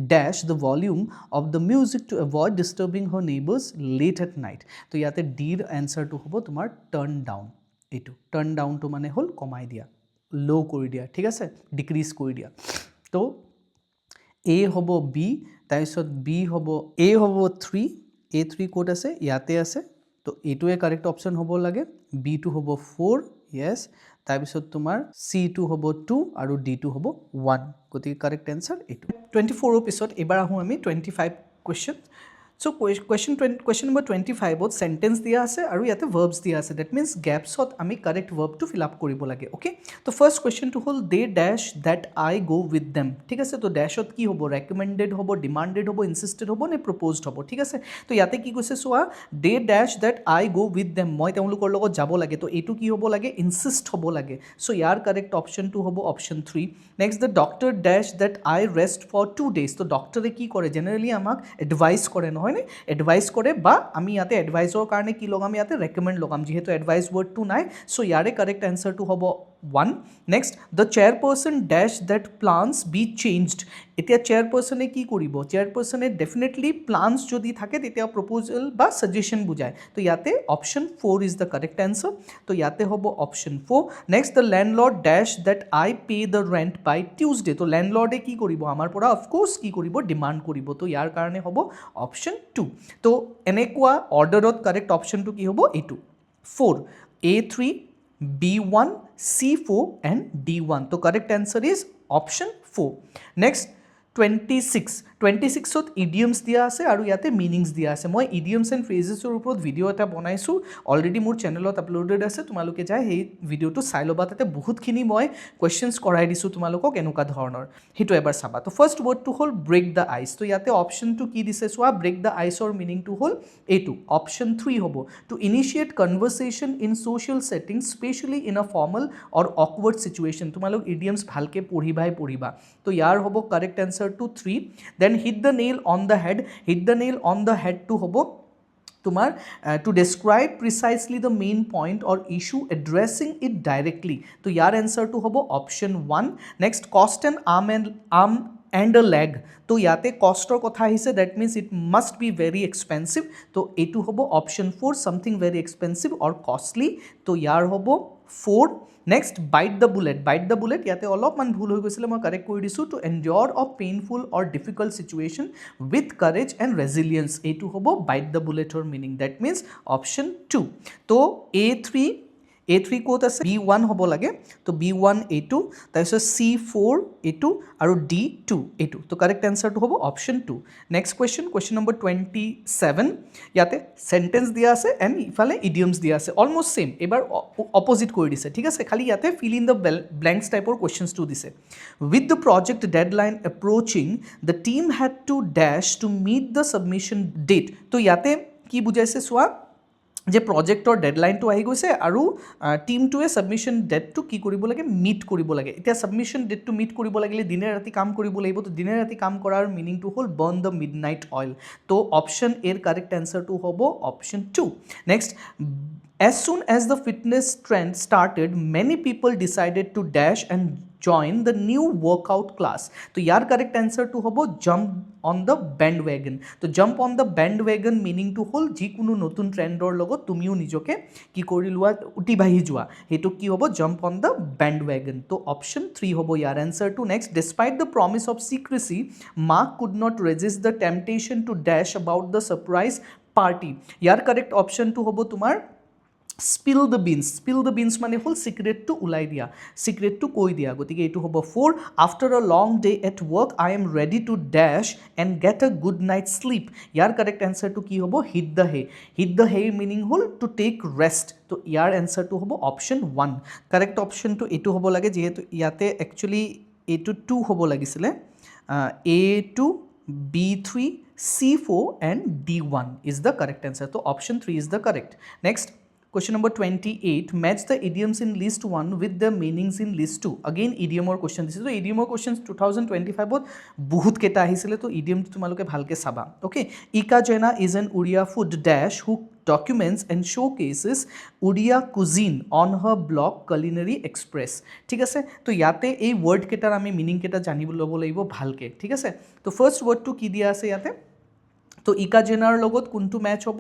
dash the volume of the music to avoid disturbing her neighbors late at night তো ইয়াতে ডিৰ এনসাৰটো হ'ব তোমাৰ টাৰ্ন ডাউন এইটো টাৰ্ন ডাউনটো মানে হ'ল কমাই দিয়া লো কৰি দিয়া ঠিক আছে ডিক্ৰিজ কৰি দিয়া তো এ হ'ব বি তাৰপিছত বি হ'ব এ হ'ব 3 A3 ক'ত আছে ইয়াতে আছে তো এইটোৱে কাৰেক্ট অপশ্যন হ'ব লাগে B2 হ'ব 4 yes তাৰপিছত তোমাৰ C2 হ'ব 2 আৰু D2 হ'ব 1 গতিকে কাৰেক্ট এনসাৰ এইটো 24 পিছত এবাৰ আহোঁ আমি 25 কুৱেশ্যন So question number 25 ত sentence দিয়া আছে আৰু ইয়াতে verbs দিয়া আছে that means gaps ত আমি correct verb to fill up কৰিব লাগে okay তো first question to হ'ল they dash that I go with them ঠিক আছে তো dash ত কি হ'ব recommended হ'ব demanded হ'ব insisted হ'ব নে proposed হ'ব ঠিক আছে তো ইয়াতে কি কৈছে চোৱা they dash that I go with them মই তেওঁলোকৰ লগত যাব লাগে তো এইটো কি হ'ব লাগে insist হ'ব লাগে so year correct option to হ'ব option 3 next the doctor dash that I rest for 2 days তো ডক্টৰে কি কৰে জেনাৰেলি আমাক এডভাইস কৰে নহয় নে এডভাইস কৰে বা আমি ইয়াতে এডভাইসৰ কাৰণে কি লগাম ইয়াতে ৰেকমেন্ড লগাম যেহেতু এডভাইস ওয়াৰ্ডটো নাই সো ইয়াৰে কাৰেক্ট আনসাৰটো হ'ব 1 next the chairperson dash that plans be changed এতিয়া চেয়াৰপাৰসনে কি কৰিব চেয়ারপারসনে ডেফিনেটলি প্লান্স যদি থাকে তেতিয়া প্রপোজাল বা সাজেশন বুজায় তো ইয়াতে option 4 is the correct answer তো ইয়াতে হ'ব option 4 next the landlord dash that I pay the rent by Tuesday তো ল্যান্ডলর্ডে কি কৰিব আমাৰ পৰা অফকোৰ্স কি কৰিব ডিমান্ড কৰিব তো ইয়াৰ কাৰণে হ'ব অপশন 2 তো এনেকুৱা অৰ্ডাৰত কারেক্ট অপশনটো কি হ'ব এইটো 4 A3 B1 C4 and D1 तो correct answer is option 4 next 26 26ত ইডিয়মছ দিয়া আছে আৰু ইয়াতে মিনিংছ দিয়া আছে মই ইডিয়মছ এণ্ড ফ্ৰেজেছৰ ওপৰত ভিডিঅ' এটা বনাইছোঁ অলৰেডি মোৰ চেনেলত আপলোডেড আছে তোমালোকে যাই সেই ভিডিঅ'টো চাই ল'বা তাতে বহুতখিনি মই কুৱেশ্যনছ কৰাই দিছোঁ তোমালোকক এনেকুৱা ধৰণৰ সেইটো এবাৰ চাবা তো ফাৰ্ষ্ট ৱৰ্ডটো হ'ল ব্ৰেক দ্য আইচ তো ইয়াতে অপশ্যনটো কি দিছে চোৱা ব্ৰেক দ্য আইচৰ মিনিংটো হ'ল এইটো অপশ্যন 3 হ'ব to initiate conversation in social settings especially in a formal or awkward situation তোমালোক ইডিয়মছ ভালকৈ পঢ়িবা তো ইয়াৰ হ'ব কাৰেক্ট এনচাৰটো 3 then hit the nail on the হেডটো হ'ব তোমাৰ to describe precisely the main point or issue addressing it directly তো ইয়াৰ এনচাৰটো হ'ব option 1 next cost an arm and a leg তো ইয়াতে কষ্টৰ কথা আহিছে that means it must B very expensive তো এইটো হ'ব অপশ্যন 4 ছামথিং ভেৰি এক্সপেঞ্চিভ অৰ কষ্টলি তো ইয়াৰ হ'ব 4 নেক্সট বাইট দ্য বুলেট ইয়াতে অলপমান ভুল হৈ গৈছিলে মই কাৰেক্ট কৰি দিছোঁ to endure a painful or difficult situation with courage and resilience এইটো হ'ব বাইট দ্য বুলেটৰ মিনিং ডেট মিনছ অপশ্যন 2 তো A3 ক'ত আছে B1 হ'ব লাগে তো B1 এইটো তাৰপিছত C4 এইটো আৰু D2 এইটো তো কাৰেক্ট এনচাৰটো হ'ব অপশ্যন 2 নেক্সট কুৱেশ্যন নম্বৰ 27 ইয়াতে চেণ্টেন্স দিয়া আছে এণ্ড ইফালে ইডিয়মছ দিয়া আছে অলমষ্ট ছেইম এইবাৰ অপজিট কৰি দিছে ঠিক আছে খালি ইয়াতে ফিল ইন দ্য ব্লেংকছ টাইপৰ কুৱেশ্যনছটো দিছে with the project deadline approaching the team head to dash to meet the submission date তো ইয়াতে কি বুজাইছে চোৱা যে প্ৰজেক্টৰ ডেডলাইনটো আহি গৈছে আৰু টিমটোৱে ছাবমিশ্যন ডেটটো কি কৰিব লাগে মিট কৰিব লাগে এতিয়া ছাবমিশ্যন ডেটটো মিট কৰিব লাগিলে দিনে ৰাতি কাম কৰিব লাগিব তো দিনে ৰাতি কাম কৰাৰ মিনিংটো হ'ল বাৰ্ণ দ্য মিডনাইট অইল তো অপশ্যন এৰ কাৰেক্ট এনচাৰটো হ'ব option 2 next as soon as the fitness trend started many people decided to dash and join the new workout class তো ইয়াৰ কাৰেক্ট এনচাৰটো হ'ব jump on the bandwagon তো jump on the bandwagon মিনিংটো হ'ল যিকোনো নতুন ট্ৰেণ্ডৰ লগত তুমিও নিজকে কি কৰি লোৱা উঠিবাঢ়ি যোৱা সেইটো কি হ'ব jump on the bandwagon তো অপশ্যন 3 হ'ব ইয়াৰ এনচাৰটো next despite the promise of secrecy Mark could not resist the temptation to dash about the surprise party year correct অপশ্যনটো হ'ব তোমাৰ spill the beans মানে হ'ল সিক্ৰেটটো ওলাই দিয়া সিক্ৰেটটো কৈ দিয়া গতিকে এইটো হ'ব 4 after a long day at work I am ready to dash and get a good night sleep ইয়াৰ কাৰেক্ট এনচাৰটো কি হ'ব hit the hay মিনিং হ'ল to take rest তো ইয়াৰ এনচাৰটো হ'ব অপশ্যন 1 কাৰেক্ট অপশ্যনটো এইটো হ'ব লাগে যিহেতু ইয়াতে একচুৱেলি এইটো 2 হ'ব লাগিছিলে A2 B3 C4 and D1 is the correct answer so option 3 is the correct next Question number 28 match the idioms in list 1 with the meanings in list 2 again idiom or question this is so idiom or questions 2025 bot bahut keta ahisile to idiom tumaloke bhalke saba okay Ika Jena is an Odia food dash who documents and showcases Odia cuisine on her blog Culinary Express ঠিক আছে তো ইয়াতে এই ওয়ার্ড কেটার আমি মিনিং কেটা জানিব লব লাগিব ভালকে ঠিক আছে তো ফার্স্ট ওয়ার্ড টু কি দিয়া আছে ইয়াতে তো ইকা জেনাৰ লগত কোনটো ম্যাচ হ'ব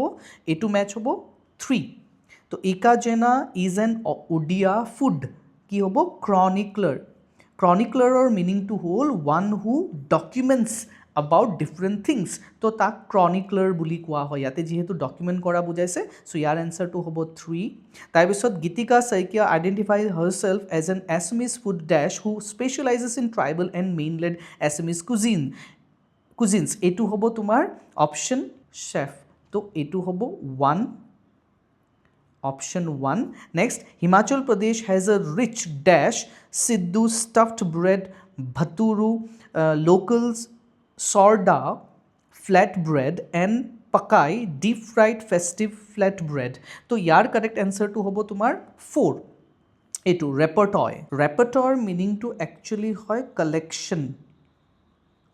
এটো ম্যাচ হ'ব 3 তো Ika Jena is an Odia food কি হ'ব chronicler meaning to whole one who documents about different things তো তাক chronicler বুলি কোৱা হয় ইয়াতে যেহেতু ডকুমেন্ট কৰা বুজাইছে সো ইয়াৰ এনসাৰটো হ'ব 3 তাৰ পিছত Gitika Saikia identifies herself as an Assamese food dash who specializes in tribal and mainland Assamese cuisines এটো হ'ব তোমাৰ অপশ্যন chef তো এটো হ'ব 1 Option 1. Next, Himachal Pradesh has a rich dash, Siddu stuffed bread, Bhaturu, locals, Sorda, flatbread, and Pakai, deep fried festive flatbread. So, yar correct answer to hobo tumar 4. A2, repertoire meaning to actually hoy collection.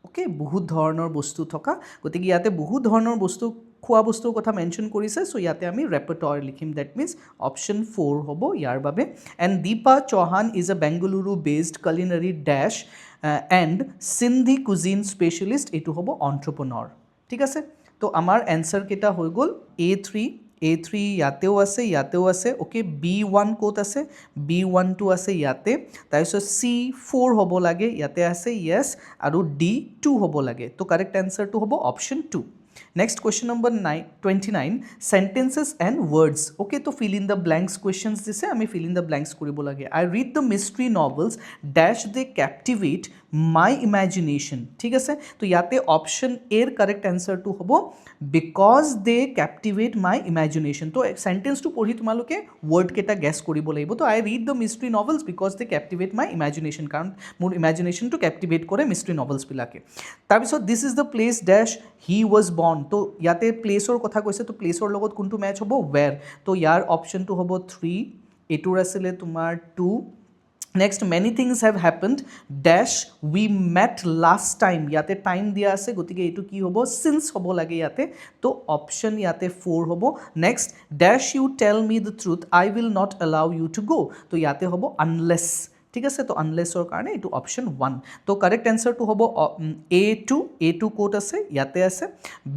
Okay, বহুত ধৰণৰ বস্তু থকা গতিকে ইয়াতে বহুত ধৰণৰ বস্তু খোৱা বস্তুৰ কথা মেনশ্যন কৰিছে সো ইয়াতে আমি ৰেপাৰ্টৰ লিখিম দ্যাট মিন্স অপশ্যন 4 হ'ব ইয়াৰ বাবে and Deepa Chauhan is a Bengaluru based culinary dash and Sindhi cuisine specialist এইটো হ'ব অন্টাৰপ্ৰেনৰ ঠিক আছে তো আমাৰ এনসাৰ কেইটা হৈ গ'ল A3 ইয়াতেও আছে ওকে B1 ক'ত আছে B1 টো আছে ইয়াতে তাৰপিছত C4 হ'ব লাগে ইয়াতে আছে ইয়েছ আৰু D2 হ'ব লাগে তো কাৰেক্ট এনসাৰটো হ'ব option 2 Next question number 29 sentences and words. Okay, to fill in the blanks questions dise ami fill in the blanks koribo lage. I read the mystery novels dash they captivate my imagination. ঠিক আছে, তো ইয়াতে অপশন এর কারেক্ট এনসারটো হ'ব because they captivate my imagination. তো সেন্টেন্সটো পঢ়ি তোমালোকে ৱৰ্ড কেইটা গেছ কৰিব লাগিব। তো I read the mystery novels because they captivate my imagination, কাৰণ মোৰ ইমাজিনেশ্যনটো ক্যাপটিভেট কৰে মিষ্ট্ৰি নভেলছবিলাকে। তাৰপিছত this is the place dash he was born. তো ইয়াতে প্লেচৰ কথা কৈছে, তো প্লেচৰ লগত কোনটো মেচ হ'ব ৱেৰ। তো ইয়াৰ অপশ্যনটো হ'ব 3, এইটোৰ আছিলে তোমাৰ 2। Next many things have happened dash we met last time. ইয়াতে টাইম দিয়া আছে, গতিকে এইটো কি হ'ব চিন্স হ'ব লাগে ইয়াতে। তো অপশ্যন ইয়াতে 4 হ'ব। Next dash you tell me the truth I will not allow you to go'. তো ইয়াতে হ'ব আনলেছ। ঠিক আছে, তো আনলেছৰ কাৰণে এইটো অপশ্যন 1। তো কাৰেক্ট এনচাৰটো হ'ব A2 ক'ত আছে ইয়াতে আছে,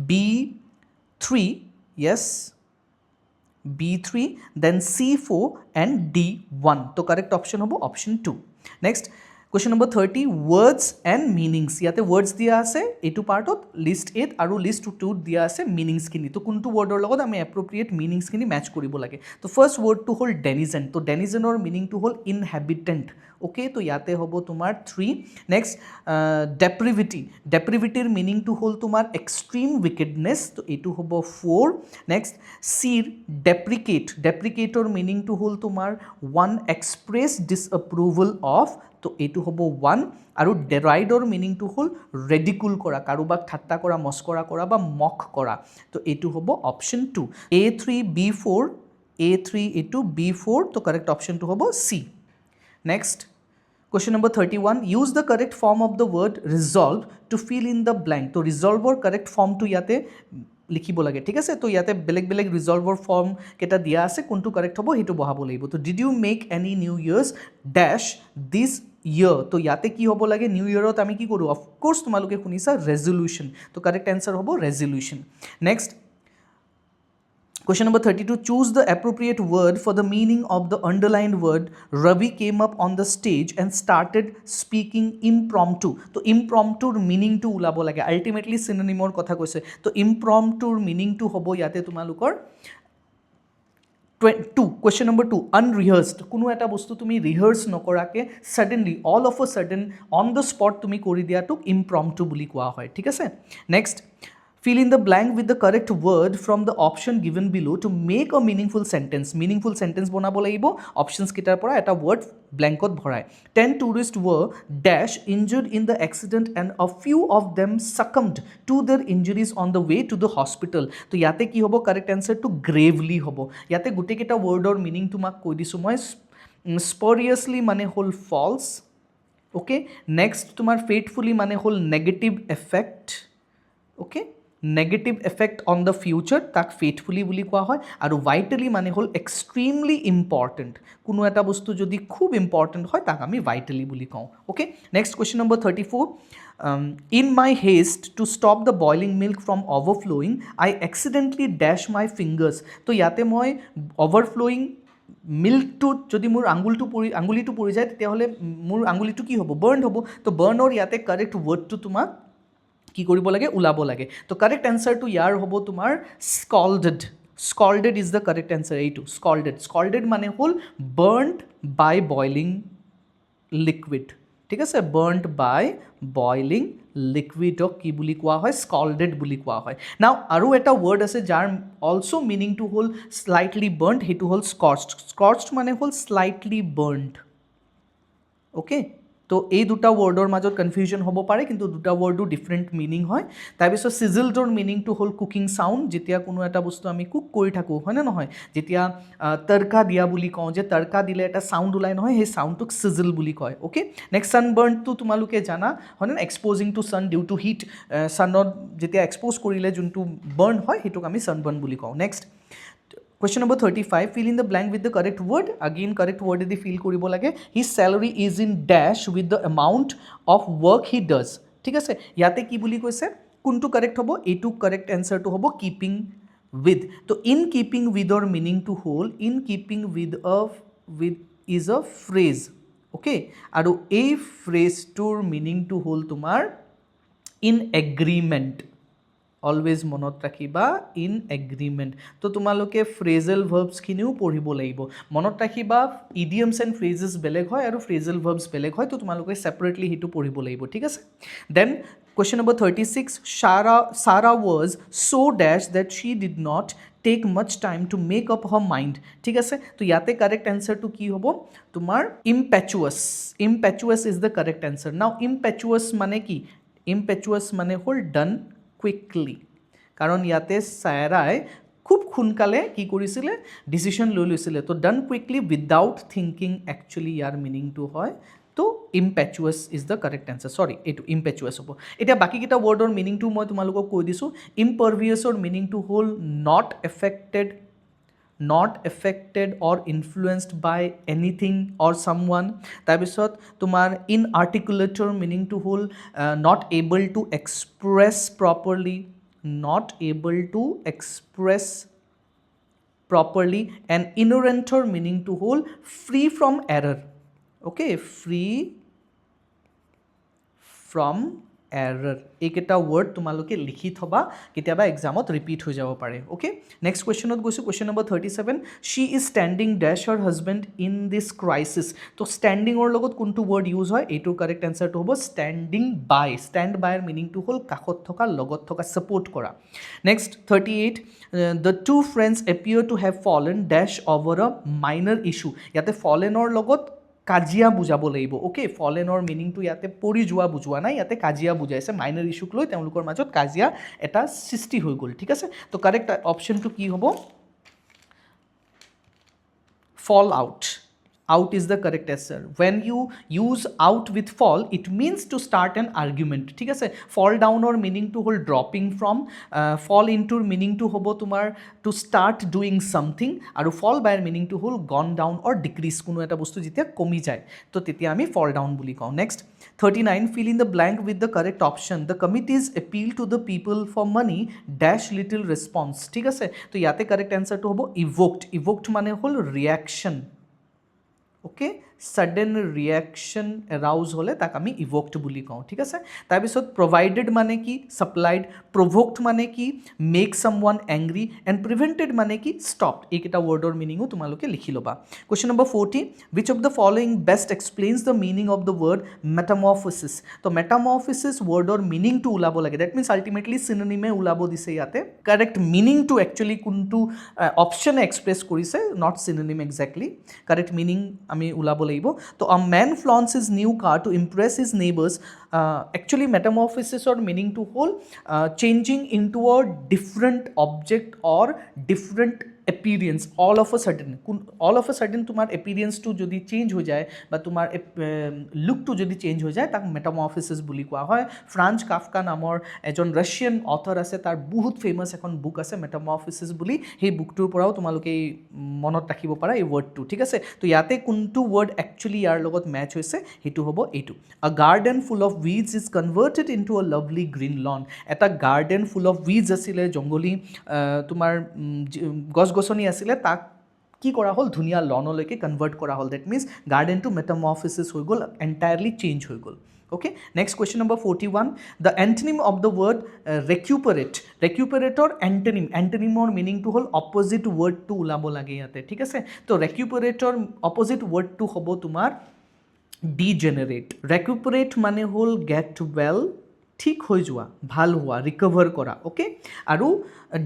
B3 Yes B3 then C4 and D1. তো কারেক্ট অপশন হ'ব option 2। Next question number 30 words and meanings। ইয়াতে words দিয়া আছে এইটো পাৰ্টত লিষ্ট 8 আৰু লিষ্ট 2 দিয়া আছে মিনিংছখিনি। তো কোনটো ৱৰ্ডৰ লগত আমি এপ্ৰপ্ৰিয়েট মিনিংছখিনি মেচ কৰিব লাগে। তো ফাৰ্ষ্ট ৱৰ্ডটো হ'ল ডেনিজেন। তো ডেনিজেনৰ মিনিংটো হ'ল ইনহেবিটেণ্ট। ওকে, তো ইয়াতে হ'ব তোমাৰ 3। নেক্সট ডেপ্ৰিভিটি। ডেপ্ৰিভিটিৰ মিনিংটো হ'ল তোমাৰ এক্সট্ৰিম উইকেডনেছ। তো এইটো হ'ব 4। নেক্সট চিৰ ডেপ্ৰিকেট। ডেপ্ৰিকেটৰ মিনিংটো হ'ল তোমাৰ ওৱান এক্সপ্ৰেছ ডিছএপ্ৰুভেল অফ। তো এইটো হ'ব 1। আৰু ডেৰাইডৰ মিনিংটো হ'ল ৰেডিকুল কৰা, কাৰোবাক ঠাট্টা কৰা, মস্কৰা কৰা বা মক কৰা। তো এইটো হ'ব অপশ্যন 2। A3 B4 A3 এইটো B4। তো কাৰেক্ট অপশ্যনটো হ'ব C। Next, question number 31 use the correct form of the word resolve to fill in the blank। তো ৰিজল্ভৰ কাৰেক্ট ফৰ্মটো ইয়াতে লিখিব লাগে। ঠিক আছে, তো ইয়াতে বেলেগ বেলেগ ৰিজল্ভৰ ফৰ্ম কেইটা দিয়া আছে, কোনটো কাৰেক্ট হ'ব সেইটো বহাব লাগিব। তো did you make any new year's dash this year. তো ইয়াতে কি হ'ব লাগে, নিউ ইয়াৰত আমি কি কৰোঁ, অফক'ৰ্ছ তোমালোকে শুনিছা ৰেজলিউশ্যন। তো কাৰেক্ট এনচাৰ হ'ব resolution. Next question number 32 choose the appropriate word for the meaning of the underlined word Ravi came up on the stage and started speaking impromptu। তো impromptu meaning to ওলাব লাগে, ultimately synonymৰ কথা কৈছে। তো impromptu meaning to হ'ব ইয়াতে তোমালোকৰ 2 question number 2 unrehearsed। কোনো এটা বস্তু তুমি ৰিহাৰ্চ নকৰাকে suddenly all of a sudden on the spot তুমি কৰি দিয়াটোক impromptu বুলি কোৱা হয়। ঠিক আছে, next fill in the blank with the correct word from the option given below to make a meaningful sentence। meaningful sentence বনাব লাগিব অপশনছ কেইটাৰ পৰা এটা word blankত ভৰাই। 10 tourists were dash injured in the accident and a few of them succumbed to their injuries on the way to the hospital। তো ইয়াতে কি হ'ব কাৰেক্ট এনচাৰটো গ্ৰেভলি হ'ব। ইয়াতে গোটেইকেইটা ৱৰ্ডৰ মিনিং তোমাক কৈ দিছোঁ মই। স্পৰিয়াছলি মানে হ'ল ফলছ। অ'কে, নেক্সট তোমাৰ ফেইথফুলি মানে হ'ল negative effect. Okay, negative effect on the future, তাক ফেইথফুলি বুলি কোৱা হয়। আৰু ভাইটেলি মানে হ'ল এক্সট্ৰিমলি ইম্পৰ্টেণ্ট। কোনো এটা বস্তু যদি খুব ইম্পৰ্টেণ্ট হয় তাক আমি ভাইটেলি বুলি কওঁ। Okay, next question number 34 in my haste to stop the boiling milk from overflowing I accidentally dash my fingers. তো ইয়াতে মই অভাৰফ্ল'য়িং মিল্কটোত যদি মোৰ আঙুলিটো পৰি যায় তেতিয়াহ'লে মোৰ আঙুলিটো কি হ'ব, বাৰ্ণ হ'ব। তো বাৰ্ণৰ ইয়াতে কাৰেক্ট ৱৰ্ডটো তোমাক কি কৰিব লাগে, ওলাব লাগে। তো কাৰেক্ট এনচাৰটো ইয়াৰ হ'ব তোমাৰ স্কল্ডেড। স্কল্ডেড ইজ দ্য কাৰেক্ট এনচাৰ। এইটো স্কল্ডেড। স্কল্ডেড মানে হ'ল বাৰ্ণ্ড বাই বইলিং লিকুইড। ঠিক আছে, বাৰ্ণ্ড বাই বইলিং লিকুইডক কি বুলি কোৱা হয়, স্কল্ডেড বুলি কোৱা হয়। নাও আৰু এটা ৱৰ্ড আছে যাৰ অলছ' মিনিংটো হ'ল শ্লাইটলি বাৰ্ণ্ড, সেইটো হ'ল স্কৰ্চড। স্কৰ্চড মানে হ'ল শ্লাইটলি বাৰ্ণ্ড। অ'কে, তো এই দুটা ৱৰ্ডৰ মাজত কনফিউজন হ'ব পাৰে, কিন্তু দুটা ৱৰ্ডো ডিফাৰেণ্ট মিনিং হয়। তাৰপিছত চিজলডৰ মিনিংটো হ'ল কুকিং ছাউণ্ড। যেতিয়া কোনো এটা বস্তু আমি কুক কৰি থাকোঁ, হয়নে নহয়, যেতিয়া তড়কা দিয়া বুলি কওঁ, যে তড়কা দিলে এটা ছাউণ্ড ওলাই নহয়, সেই ছাউণ্ডটোক চিজল বুলি কয়। অ'কে, নেক্সট ছানবাৰ্ণটো তোমালোকে জানা হয়নে, exposing to sun due to heat. ছানত যেতিয়া এক্সপ'জ কৰিলে যোনটো বাৰ্ণ হয় সেইটোক আমি ছানবাৰ্ণ বুলি কওঁ। Next question number 35 fill in the blank with the correct word। again correct word এদি fill কৰিব লাগে। his salary is in dash with the amount of work he does। ঠিক আছে, ইয়াতে কি বুলি কৈছে, কোনটো কাৰেক্ট হ'ব, এইটো কাৰেক্ট এনচাৰটো হ'ব কিপিং উইথ। তো ইন কিপিং উইথৰ মিনিংটো হ'ল in keeping with is a phrase. Okay, আৰু এই ফ্ৰেজটোৰ মিনিংটো হ'ল তোমাৰ ইন এগ্ৰিমেণ্ট। অলৱেজ মনত ৰাখিবা ইন এগ্ৰিমেণ্ট তো তোমালোকে ফ্ৰেজেল ভাৰ্বছখিনিও পঢ়িব লাগিব মনত ৰাখিবা ইডিয়মছ এণ্ড ফ্ৰেজেছ বেলেগ হয় আৰু ফ্ৰেজেল ভাৰ্বছ বেলেগ হয় তো তোমালোকে ছেপাৰেটলি সেইটো পঢ়িব লাগিব ঠিক আছে then question number 36 Sarah was so dash that she did not take much time to make up her mind ঠিক আছে তো ইয়াতে কাৰেক্ট এনসাৰটো কি হ'ব তোমাৰ impetuous is the correct answer now impetuous মানে কি impetuous মানে হ'ল done কুইকলি কাৰণ ইয়াতে ছাৰাই খুব সোনকালে কি কৰিছিলে ডিচিশ্যন লৈ লৈছিলে তো ডান কুইকলি উইদাউট থিংকিং একচুৱেলি ইয়াৰ মিনিংটো হয় তো ইম্পেচুৱাছ ইজ দ্য কাৰেক্ট এনচাৰ চৰি এইটো ইম্পেচুৱাছ হ'ব এতিয়া বাকীকেইটা ৱৰ্ডৰ মিনিংটো মই তোমালোকক কৈ দিছোঁ ইম্পাৰভিয়াছৰ মিনিংটো হ'ল not affected or influenced by anything or someone তাৰপিছত তোমাৰ ইনআৰ্টিকুলেটৰ মিনিংটো হ'ল not able to express properly and ignorantor meaning to hold free from error okay free from error এইকেইটা ৱৰ্ড তোমালোকে লিখি থবা কেতিয়াবা এক্সামত ৰিপিট হৈ যাব পাৰে ওকে নেক্সট কুৱেশ্যনত গৈছোঁ question number 37 she is standing dash her husband in this crisis তো ষ্টেণ্ডিঙৰ লগত কোনটো ৱৰ্ড ইউজ হয় এইটোৰ কাৰেক্ট এনচাৰটো হ'ব ষ্টেণ্ডিং বাই ষ্টেণ্ড বাইৰ মিনিংটো হ'ল কাষত থকা লগত থকা ছাপৰ্ট কৰা next 38 the two friends appear to have fallen dash over a minor issue ইয়াতে ফলেনৰ লগত কাজিয়া বুজাব লাগিব ওকে ফলেনৰ মিনিংটো ইয়াতে পৰি যোৱা বুজোৱা নাই ইয়াতে কাজিয়া বুজাইছে মাইনাৰ ইছ্যুক লৈ তেওঁলোকৰ মাজত কাজিয়া এটা সৃষ্টি হৈ গ'ল ঠিক আছে তো কাৰেক্ট অপশ্যনটো কি হ'ব fall out is the correct answer when you use out with fall it means to start an argument ঠিক আছে fall down or meaning to hold dropping from fall into meaning to hobo tumar to start doing something aru fall by meaning to hold gone down or decrease kono eta bostu jitia komi jay to tetia ami fall down buli kau next 39 fill in the blank with the correct option the committees appeal to the people for money dash little response ঠিক আছে to yate correct answer to hobo evoked mane hol reaction okay sudden reaction arouse হলে তাক আমি ইভোকড বুলি কওঁ ঠিক আছে তাৰপিছত provided মানে কি supplied provoked মানে কি make someone angry and prevented মানে কি stopped এইকেইটা ৱৰ্ডৰ মিনিংও তোমালোকে লিখি ল'বা question number 40 which of the following best explains the meaning of the word metamorphosis তো metamorphosis ৱৰ্ডৰ মিনিংটো ওলাব লাগে that means ultimately synonym ওলাব দিছে ইয়াতে correct meaning to actually কোনটো অপশ্যন এক্সপ্ৰেছ কৰিছে not synonym exactly correct meaning আমি ওলাব লাগিব তো a man flaunts his new car to impress his neighbors actually metamorphosis or meaning to whole changing into a different object or different appearance all of a sudden তোমার appearance to যদি চেঞ্জ হৈ যায় বা তোমাৰ লুক to যদি চেঞ্জ হৈ যায় তাক metamorphosis বুলি কোৱা হয় ফ্ৰাঞ্জ কাফকা নামৰ এজন ৰাছিয়ান অথৰ আছে তাৰ বহুত ফেমাস এখন বুক আছে metamorphosis বুলি সেই বুকটোৰ পৰাও তোমালোকে মনত ৰাখিব পাৰা এই ৱৰ্ডটো ঠিক আছে তো ইয়াতে কোনটো ৱৰ্ড একচুয়ালি ইয়াৰ লগত ম্যাচ হৈছে হেতু হ'ব এইটো a garden full of weeds is converted into a lovely green lawn এটা garden full of weeds আছিল জংগলী তোমাৰ গছগছনি আছিল তাক কি কৰা হল ধুনিয়া লনলৈকে কনভাৰ্ট কৰা হল that means garden to metamorphosis হৈ গল এন্টায়ারলি চেঞ্জ হৈ গল okay next question number 41 the antonym of the word recuperate or antonym or meaning to hol opposite word to ulabo lage yate ঠিক আছে তো recuperate or opposite word to hobo tumar degenerate recuperate মানে হল get well ঠিক হৈ যোৱা ভাল হোৱা ৰিকভাৰ কৰা ওকে আৰু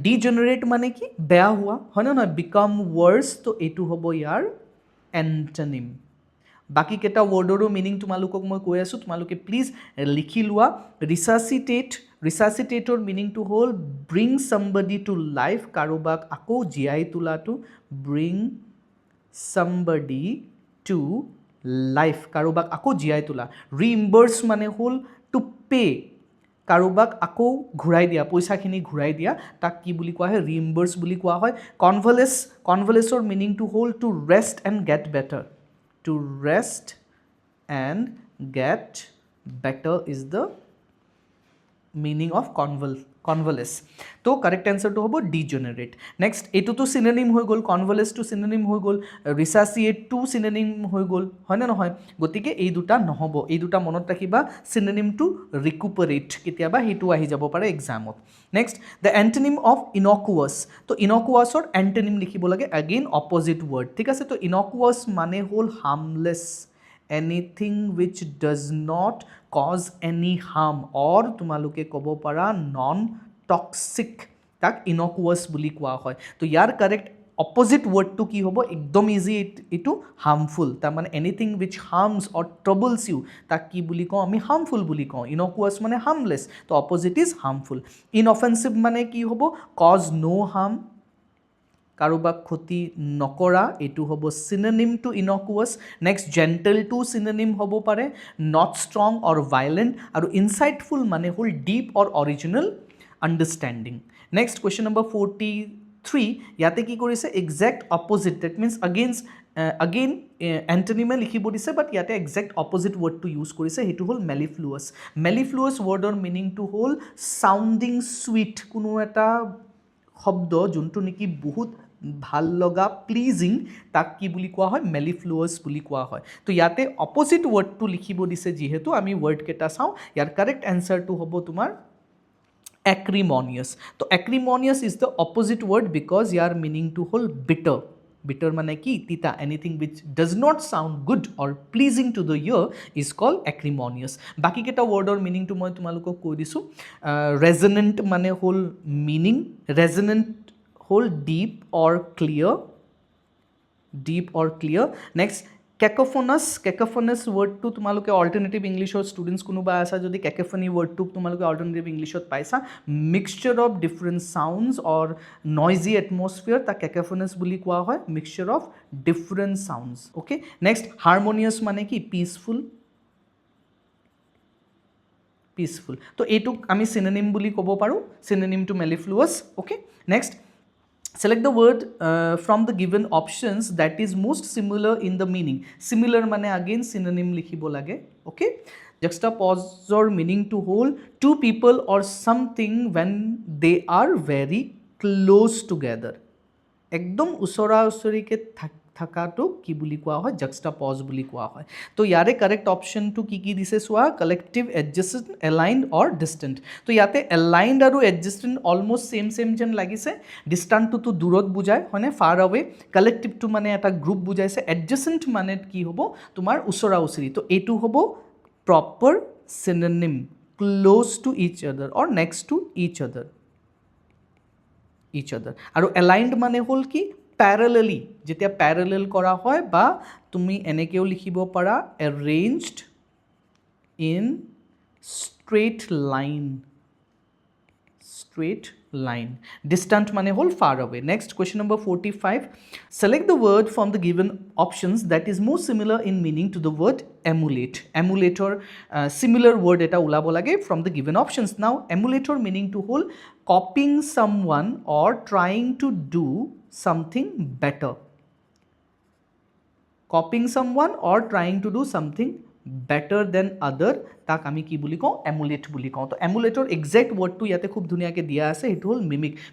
ডিজেনাৰেট মানে কি বেয়া হোৱা হয় না নহয় বিকাম ওয়াৰ্স তো এটু হ'ব ইয়াৰ এন্টনিম বাকি কেটা ৱৰ্ডৰো মিনিং তোমালোকক মই কৈ আছো তোমালোকে প্লিজ লিখি লোৱা ৰিসাসিটেটৰ মিনিং টু হ'ল ব্ৰিং somebody to life কাৰোবাক আকৌ জিয়াই তোলাটো ব্ৰিং somebody to life কাৰোবাক আকৌ জিয়াই তোলা ৰিইম্বাৰ্স মানে হ'ল টু পে কাৰোবাক আকৌ ঘূৰাই দিয়া পইচাখিনি ঘূৰাই দিয়া তাক কি বুলি কোৱা হয় ৰিইম্বাৰ্স বুলি কোৱা হয় কনভলেচৰ মিনিং টু হ'ল to rest and get better to rest and get better is the meaning of convalesce তো কারেক্ট এনসাৰটো হ'ব ডিজেনাৰেট নেক্সট এইটোতো চিনোনিম হৈ গ'ল কনভলেসটো চিনোনিম হৈ গ'ল ৰিচাচিয়েটটো চিনোনিম হৈ গ'ল হয়নে নহয় গতিকে এই দুটা নহ'ব এই দুটা মনত ৰাখিবা চিনোনিমটো ৰিকুপাৰেট কেতিয়াবা সেইটো আহি যাব পাৰে এক্সামত নেক্সট দ্য এণ্টনিম অফ ইনকুৱাছ তো ইনকুৱাছৰ এণ্টনিম লিখিব লাগে এগেইন অপজিট ৱৰ্ড ঠিক আছে তো ইনকুৱাছ মানে হ'ল harmless anything which does not cause any harm or তোমালোকে ক'ব পাৰা নন টক্সিক তাক ইনকুৱাছ বুলি কোৱা হয় তো ইয়াৰ কাৰেক্ট অপজিট ৱৰ্ডটো কি হ'ব একদম ইজি এইটো হাৰ্মফুল তাৰমানে এনিথিং উইচ হাৰ্মছ অৰ ট্ৰাবলছ ইউ তাক কি বুলি কওঁ আমি হাৰ্মফুল বুলি কওঁ ইনকুৱাছ মানে হাৰ্মলেছ তো অপজিট ইজ হাৰ্মফুল ইনঅফেন্সিভ মানে কি হ'ব কজ ন' হাৰ্ম কাৰোবাক ক্ষতি নকৰা এইটো হ'ব চিনোনিম টু ইনকুৱাছ নেক্সট জেণ্টেল টু চিনোনিম হ'ব পাৰে নট ষ্ট্ৰং অৰ ভাইলেণ্ট আৰু ইনচাইটফুল মানে হ'ল deep or original understanding next question number 43 ইয়াতে কি কৰিছে exact opposite that means again এণ্টনিমে লিখিব দিছে বাট ইয়াতে একজেক্ট অপজিট ৱৰ্ডটো ইউজ কৰিছে সেইটো হ'ল মেলিফ্লুৱাছ মেলিফ্লুৱাছ ৱৰ্ডৰ মিনিংটো হ'ল চাউণ্ডিং চুইট কোনো এটা শব্দ যোনটো নেকি বহুত ভাল লগা প্লিজিং তাক কি বুলি কোৱা হয় মেলিফ্লুৱাছ বুলি কোৱা হয় তো ইয়াতে অপজিট ৱৰ্ডটো লিখিব দিছে যিহেতু আমি ৱৰ্ডকেইটা চাওঁ ইয়াৰ কাৰেক্ট এনচাৰটো হ'ব তোমাৰ acrimonious তো acrimonious is the opposite word because ইয়াৰ মিনিংটো হ'ল bitter bitter মানে কি তিতা anything which does not sound good or pleasing to the ear is called acrimonious বাকি কেইটা ৱৰ্ডৰ মিনিংটো মই তোমালোকক কৈ দিছোঁ resonant মানে হ'ল মিনিং resonant হ'ল deep or clear next cacophonous ৱৰ্ডটো তোমালোকে অল্টাৰনেটিভ ইংলিছৰ ষ্টুডেণ্টছ কোনোবা আছা যদি কেকফনি ৱৰ্ডটোক তোমালোকে অল্টাৰনেটিভ ইংলিছত পাইছা mixture of different sounds or noisy atmosphere তাক কেকফনাছ বুলি কোৱা হয় mixture of different sounds okay next harmonious মানে কি পিচফুল তো এইটোক আমি চিনোনিম বুলি ক'ব পাৰোঁ synonym to mellifluous okay next select the word from the given options that is most similar in the meaning similar mane again synonym likhibo lage okay juxtapose or meaning to whole two people or something when they are very close together ekdom usora usori ke থাকাটো কি বুলি কোৱা হয় জাক্সটাপজ বুলি কোৱা হয় তো ইয়াৰে কাৰেক্ট অপশ্যনটো কি দিছে চোৱা কালেক্টিভ এডজাষ্টেণ্ট এলাইনড অৰ ডিষ্টেণ্ট তো ইয়াতে এলাইনড আৰু এডজাষ্টেণ্ট অলমষ্ট ছেম যেন লাগিছে ডিষ্টেণ্টটোতো দূৰত বুজায় হয়নে ফাৰ আৱে কালেক্টিভটো মানে এটা গ্ৰুপ বুজাইছে এডজাষ্টেণ্ট মানে কি হ'ব তোমাৰ ওচৰা ওচৰি তো এইটো হ'ব proper synonym close to each other or next two each আদাৰ আৰু এলাইনড মানে হ'ল কি প্যাৰেলেলি যেতিয়া প্যাৰেলেল কৰা হয় বা তুমি এনেকেও লিখিব পাৰা arranged in straight line distant মানে হ'ল ফাৰ আৱে next question number 45 select the word from the given options that is most similar in meaning to the word emulator similar word এটা ওলাব লাগে from the given options now emulator meaning to হ'ল copying someone or trying to do something better better than other তাক আমি কি বুলি কওঁ এমুলেট বুলি কওঁ তো এমুলেটৰ এক্সেক্ট ৱৰ্ডটো ইয়াতে খুব ধুনীয়াকৈ দিয়া আছে সেইটো হ'ল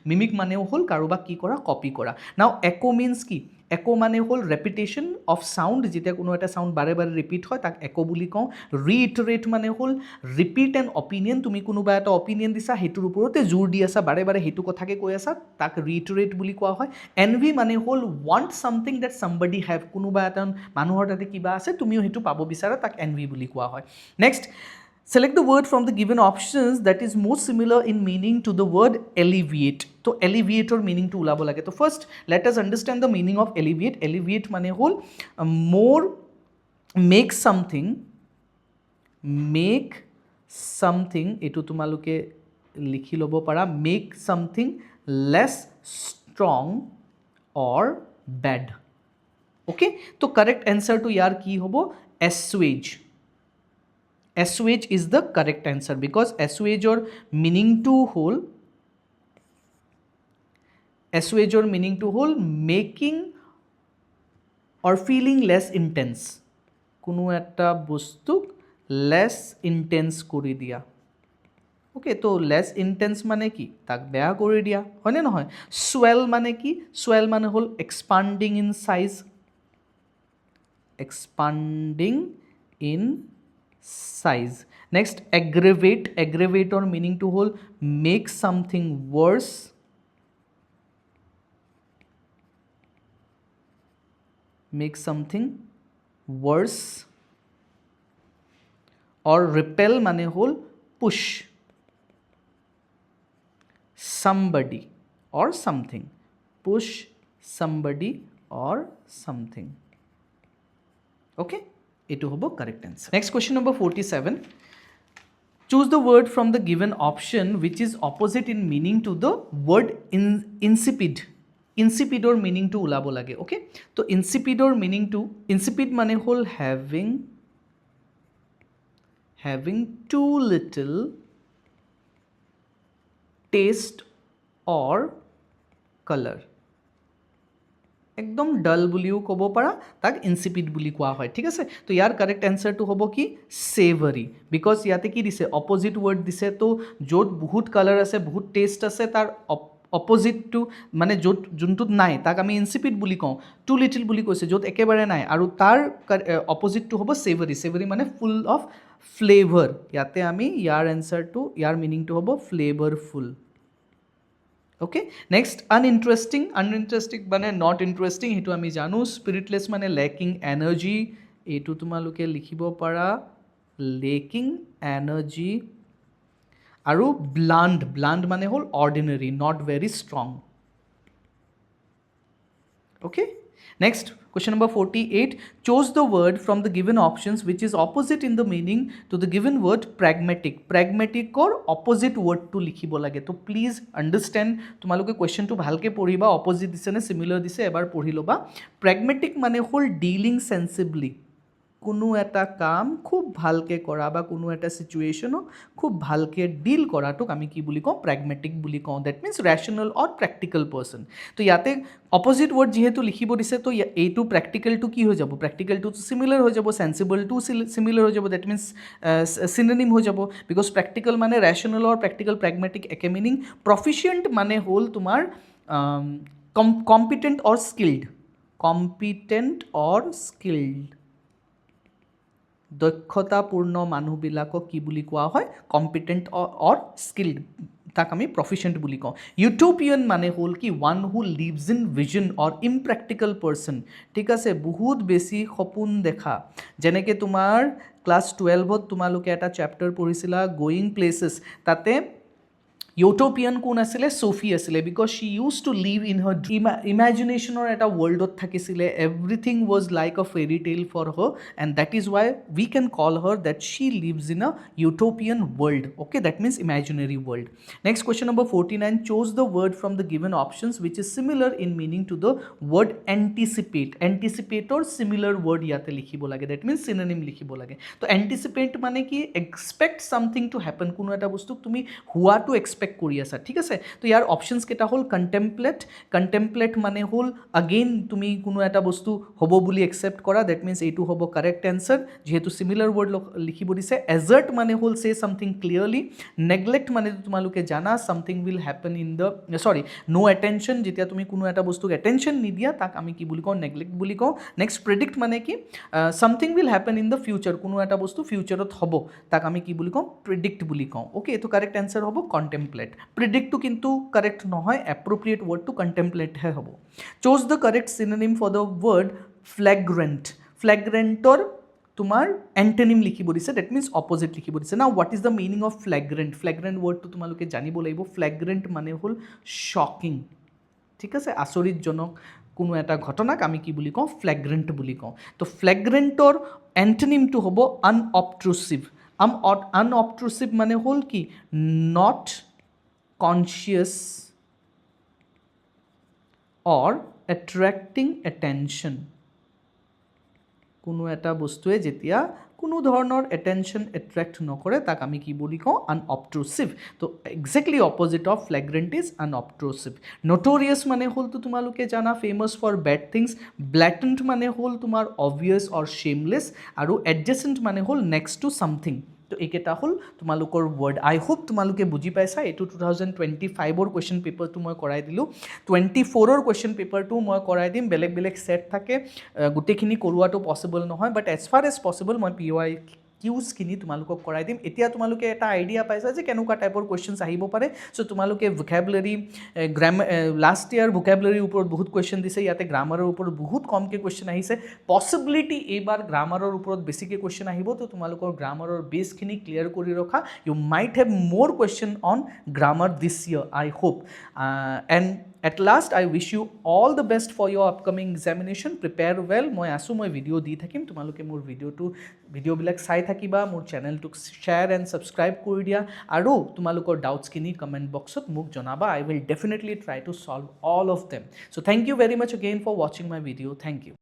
মিমিক মানেও হ'ল কাৰোবাক কি কৰা কপি কৰা নাও একো মিনছ কি একো মানে হ'ল ৰেপিটেশ্যন অফ চাউণ্ড যেতিয়া কোনো এটা চাউণ্ড বাৰে বাৰে ৰিপিট হয় তাক একো বুলি কওঁ ৰিইটাৰেট মানে হ'ল ৰিপিট এন অপিনিয়ন তুমি কোনোবা এটা অপিনিয়ন দিছা সেইটোৰ ওপৰতে জোৰ দি আছা বাৰে বাৰে সেইটো কথাকে কৈ আছা তাক ৰিইটাৰেট বুলি কোৱা হয় এনভি মানে হ'ল ৱান্ট ছামথিং ডেট ছামবডি হেভ কোনোবা এটা মানুহৰ তাতে কিবা আছে তুমিও সেইটো পাব বিচাৰা তাক এনভি বুলি কোৱা হয় next select the word from the given options that is most similar in meaning to the word alleviate to alleviator meaning to ulabo lage to first let us understand the meaning of alleviate mane hol more make something etu tumaloke likhi lobo para make something less strong or bad okay to correct answer to yar ki hobo assuage is the correct answer because assuage or meaning to whole making or feeling less intense কোনো একটা বস্তু less intense কৰি দিয়া ওকে তো লেছ ইণ্টেন্স মানে কি তাক বেয়া কৰি দিয়া হয়নে নহয় সোৱেল মানে কি সোৱেল মানে হ'ল expanding in size expanding in size. Next, aggravate. Aggravate or meaning to whole make something worse. Make something worse. Or repel mane whole push somebody or something. Push somebody or something. Okay, it will be correct answer. Next question number 47. Choose the word from the given option which is opposite in meaning to the word insipid. Insipid or meaning to ulabo lage. Okay, so insipid or meaning to insipid mane hol having too little taste or color. একদম ডাল বুলিও ক'ব পাৰা তাক ইনচিপিড বুলি কোৱা হয় ঠিক আছে তো ইয়াৰ কাৰেক্ট এনসাৰটো হ'ব কি সেভাৰি বিকজ ইয়াতে কি দিছে অপোজিট ৱৰ্ড দিছে তো য'ত বহুত কালাৰ আছে বহুত টেষ্ট আছে তাৰ অপোজিটটো মানে য'ত যোনটোত নাই তাক আমি ইনচিপিড বুলি কওঁ টু লিটিল বুলি কৈছে য'ত একেবাৰে নাই আৰু তাৰ অপোজিটটো হ'ব সেভাৰি সেভাৰি মানে ফুল অফ ফ্লেভাৰ ইয়াতে আমি ইয়াৰ এনসাৰটো ইয়াৰ মিনিংটো হ'ব ফ্লেভাৰফুল okay next uninteresting মানে not interesting hetu ami janu spiritless mane lacking energy etu tumaluke likhibo para lacking energy aru bland mane hol ordinary not very strong okay next question number 48 chose the word from the given options which is opposite in the meaning to the given word pragmatic or opposite word to likhibo lage to please understand tumaloke question to bhalke poriba opposite dise ne similar dise ebar pori loba pragmatic mane hol dealing sensibly কোনো এটা কাম খুব ভালকে কৰা বা কোনো এটা সিচুৱেশ্যনক খুব ভালকে ডিল কৰাটোক আমি কি বুলি কওঁ প্ৰেগমেটিক বুলি কওঁ that means rational or practical person তো ইয়াতে অপোজিট ৱৰ্ড যেহেতু লিখিব দিছে তো এইটো প্ৰেক্টিকেলটো কি হৈ যাব প্ৰেক্টিকেলটো সিমিলাৰ হৈ যাব সেন্সিবলটো সিমিলাৰ হৈ যাব দ্যাট মিন্স সিনোনিম হৈ যাব বিকজ প্ৰেক্টিকেল মানে ৰেচনেল অৰ প্ৰেক্টিকেল প্ৰেগমেটিক একে মিনিং প্ৰফিচিয়েণ্ট মানে হ'ল তোমাৰ কম্পিটেণ্ট অৰ স্কিল্ড দক্ষতাপূৰ্ণ মানুহবিলাকক কি বুলি কোৱা হয় কম্পিটেণ্ট অৰ স্কিল্ড তাক আমি প্ৰফিচিয়েণ্ট বুলি কওঁ ইউটোপিয়ান মানে হ'ল কি one who lives in vision or impractical person ঠিক আছে বহুত বেছি সপোন দেখা যেনেকৈ তোমাৰ ক্লাছ 12ত তোমালোকে এটা চেপ্টাৰ পঢ়িছিলা গোয়িং প্লেচেছ তাতে ইউটোপিয়ান কোন আছিলে সোফি আছিলে because she used to live in her ইমেজিনেশ্যনৰ এটা ৱৰ্ল্ডত থাকিছিলে এভৰিথিং ৱাজ লাইক আ ফেৰী টেল for her and that is why we can call her that she lives in a utopian world okay that means imaginary world next question number 49 chose the word from the given options which is similar in meaning to the word anticipate or similar word ইয়াতে লিখিব লাগে that means synonym লিখিব লাগে তো anticipate মানে কি expect something to happen কোনো এটা বস্তু তুমি হোৱাটো expect কৰি আছা ঠিক আছে তো ইয়াৰ অপশনস কেটা হল কন্টেম্পলেট মানে হল अगेन তুমি কোনো এটা বস্তু হ'ব বুলি একসেপ্ট কৰা দ্যাট মিন্স এইটো হ'ব কারেক্ট আনসার যেহেতু সিমিলার ওয়ার্ড লিখিব দিছে এজার্ট মানে হল সে সামথিং ক্লিয়ারলি নেগলেক্ট মানে তোমালোকে জানা something will happen in the sorry no attention যেতিয়া তুমি কোনো এটা বস্তুক অ্যাটেনশন নিদিয়া তাক আমি কি বুলি কওঁ নেগলেক্ট বুলি কওঁ নেক্সট প্রেডিক্ট মানে কি something will happen in the future কোনো এটা বস্তু ফিউচারত হ'ব তাক আমি কি বুলি কওঁ প্রেডিক্ট বুলি কওঁ ওকে এটো কারেক্ট আনসার হ'ব কন্টেম্পলেট প্রেডিক্ট টু কিন্তু কারেক্ট নহয় অ্যাপ্রোপ্রিয়েট ওয়ার্ড টু কন্টেম্পলেট হে হ'ব choose the correct synonym for the word ফ্ল্যাগ্ৰেন্টৰ তোমাৰ এন্টোনিম লিখিব দিছে দ্যাট মিন্স অপোজিট লিখিব দিছে না what is the meaning of flagrant ওয়াৰ্ডটো তোমালোকে জানিব লাগিব ফ্ল্যাগ্ৰেন্ট মানে হ'ল শকিং ঠিক আছে আচৰিতজনক কোনো এটা ঘটনাক আমি কি বুলি কওঁ ফ্ল্যাগ্ৰেন্ট বুলি কওঁ তো ফ্ল্যাগ্ৰেন্টৰ এন্টোনিমটো হ'ব আনঅবট্ৰুচিভ আনঅবট্ৰুচিভ মানে হ'ল কি not conscious or attracting attention কোনো এটা বস্তুৱে যেতিয়া কোনো ধৰণৰ attention attract নকৰে তাক আমি কি বুলি কওঁ unobtrusive তো exactly opposite of flagrant is unobtrusive notorious মানে হ'ল তো তোমালোকে জানা famous for bad things blatant মানে হ'ল তোমাৰ obvious or shameless আৰু adjacent মানে হ'ল next to something তো এইকেইটা হ'ল তোমালোকৰ ৱৰ্ড আই হোপ তোমালোকে বুজি পাইছা এইটো 2025ৰ কুৱেশ্যন পেপাৰটো মই কৰাই দিলোঁ 24ৰ কুৱেশ্যন পেপাৰটো মই কৰাই দিম বেলেগ বেলেগ ছেট থাকে গোটেইখিনি কৰোৱাটো পচিবল নহয় বাট এজ ফাৰ এজ পচিবল মই PYQsখিনি তোমালোকক কৰাই দিম এতিয়া তোমালোকে এটা আইডিয়া পাইছা যে কেনেকুৱা টাইপৰ কুৱেশ্যনছ আহিব পাৰে চ' তোমালোকে ভোকেবুলাৰী লাষ্ট ইয়াৰ ভোকেবুলাৰীৰ ওপৰত বহুত কুৱেশ্যন দিছে ইয়াতে গ্ৰামাৰৰ ওপৰত বহুত কমকৈ কুৱেশ্যন আহিছে পচিবিলিটি এইবাৰ গ্ৰামাৰৰ ওপৰত বেছিকৈ কুৱেশ্যন আহিব তো তোমালোকৰ গ্ৰামাৰৰ বেছখিনি ক্লিয়াৰ কৰি ৰখা ইউ মাইট হেভ মোৰ question on grammar this year I hope and at last I wish you all the best for your upcoming examination prepare well মই আছোঁ মই ভিডিঅ' দি থাকিম তোমালোকে মোৰ ভিডিঅ'বিলাক চাই থাকিবা মোৰ চেনেলটোক শ্বেয়াৰ এণ্ড ছাবস্ক্ৰাইব কৰি দিয়া আৰু তোমালোকৰ ডাউটছখিনি কমেণ্ট বক্সত মোক জনাবা I will definitely try to solve all of them so thank you very much again for watching my video thank you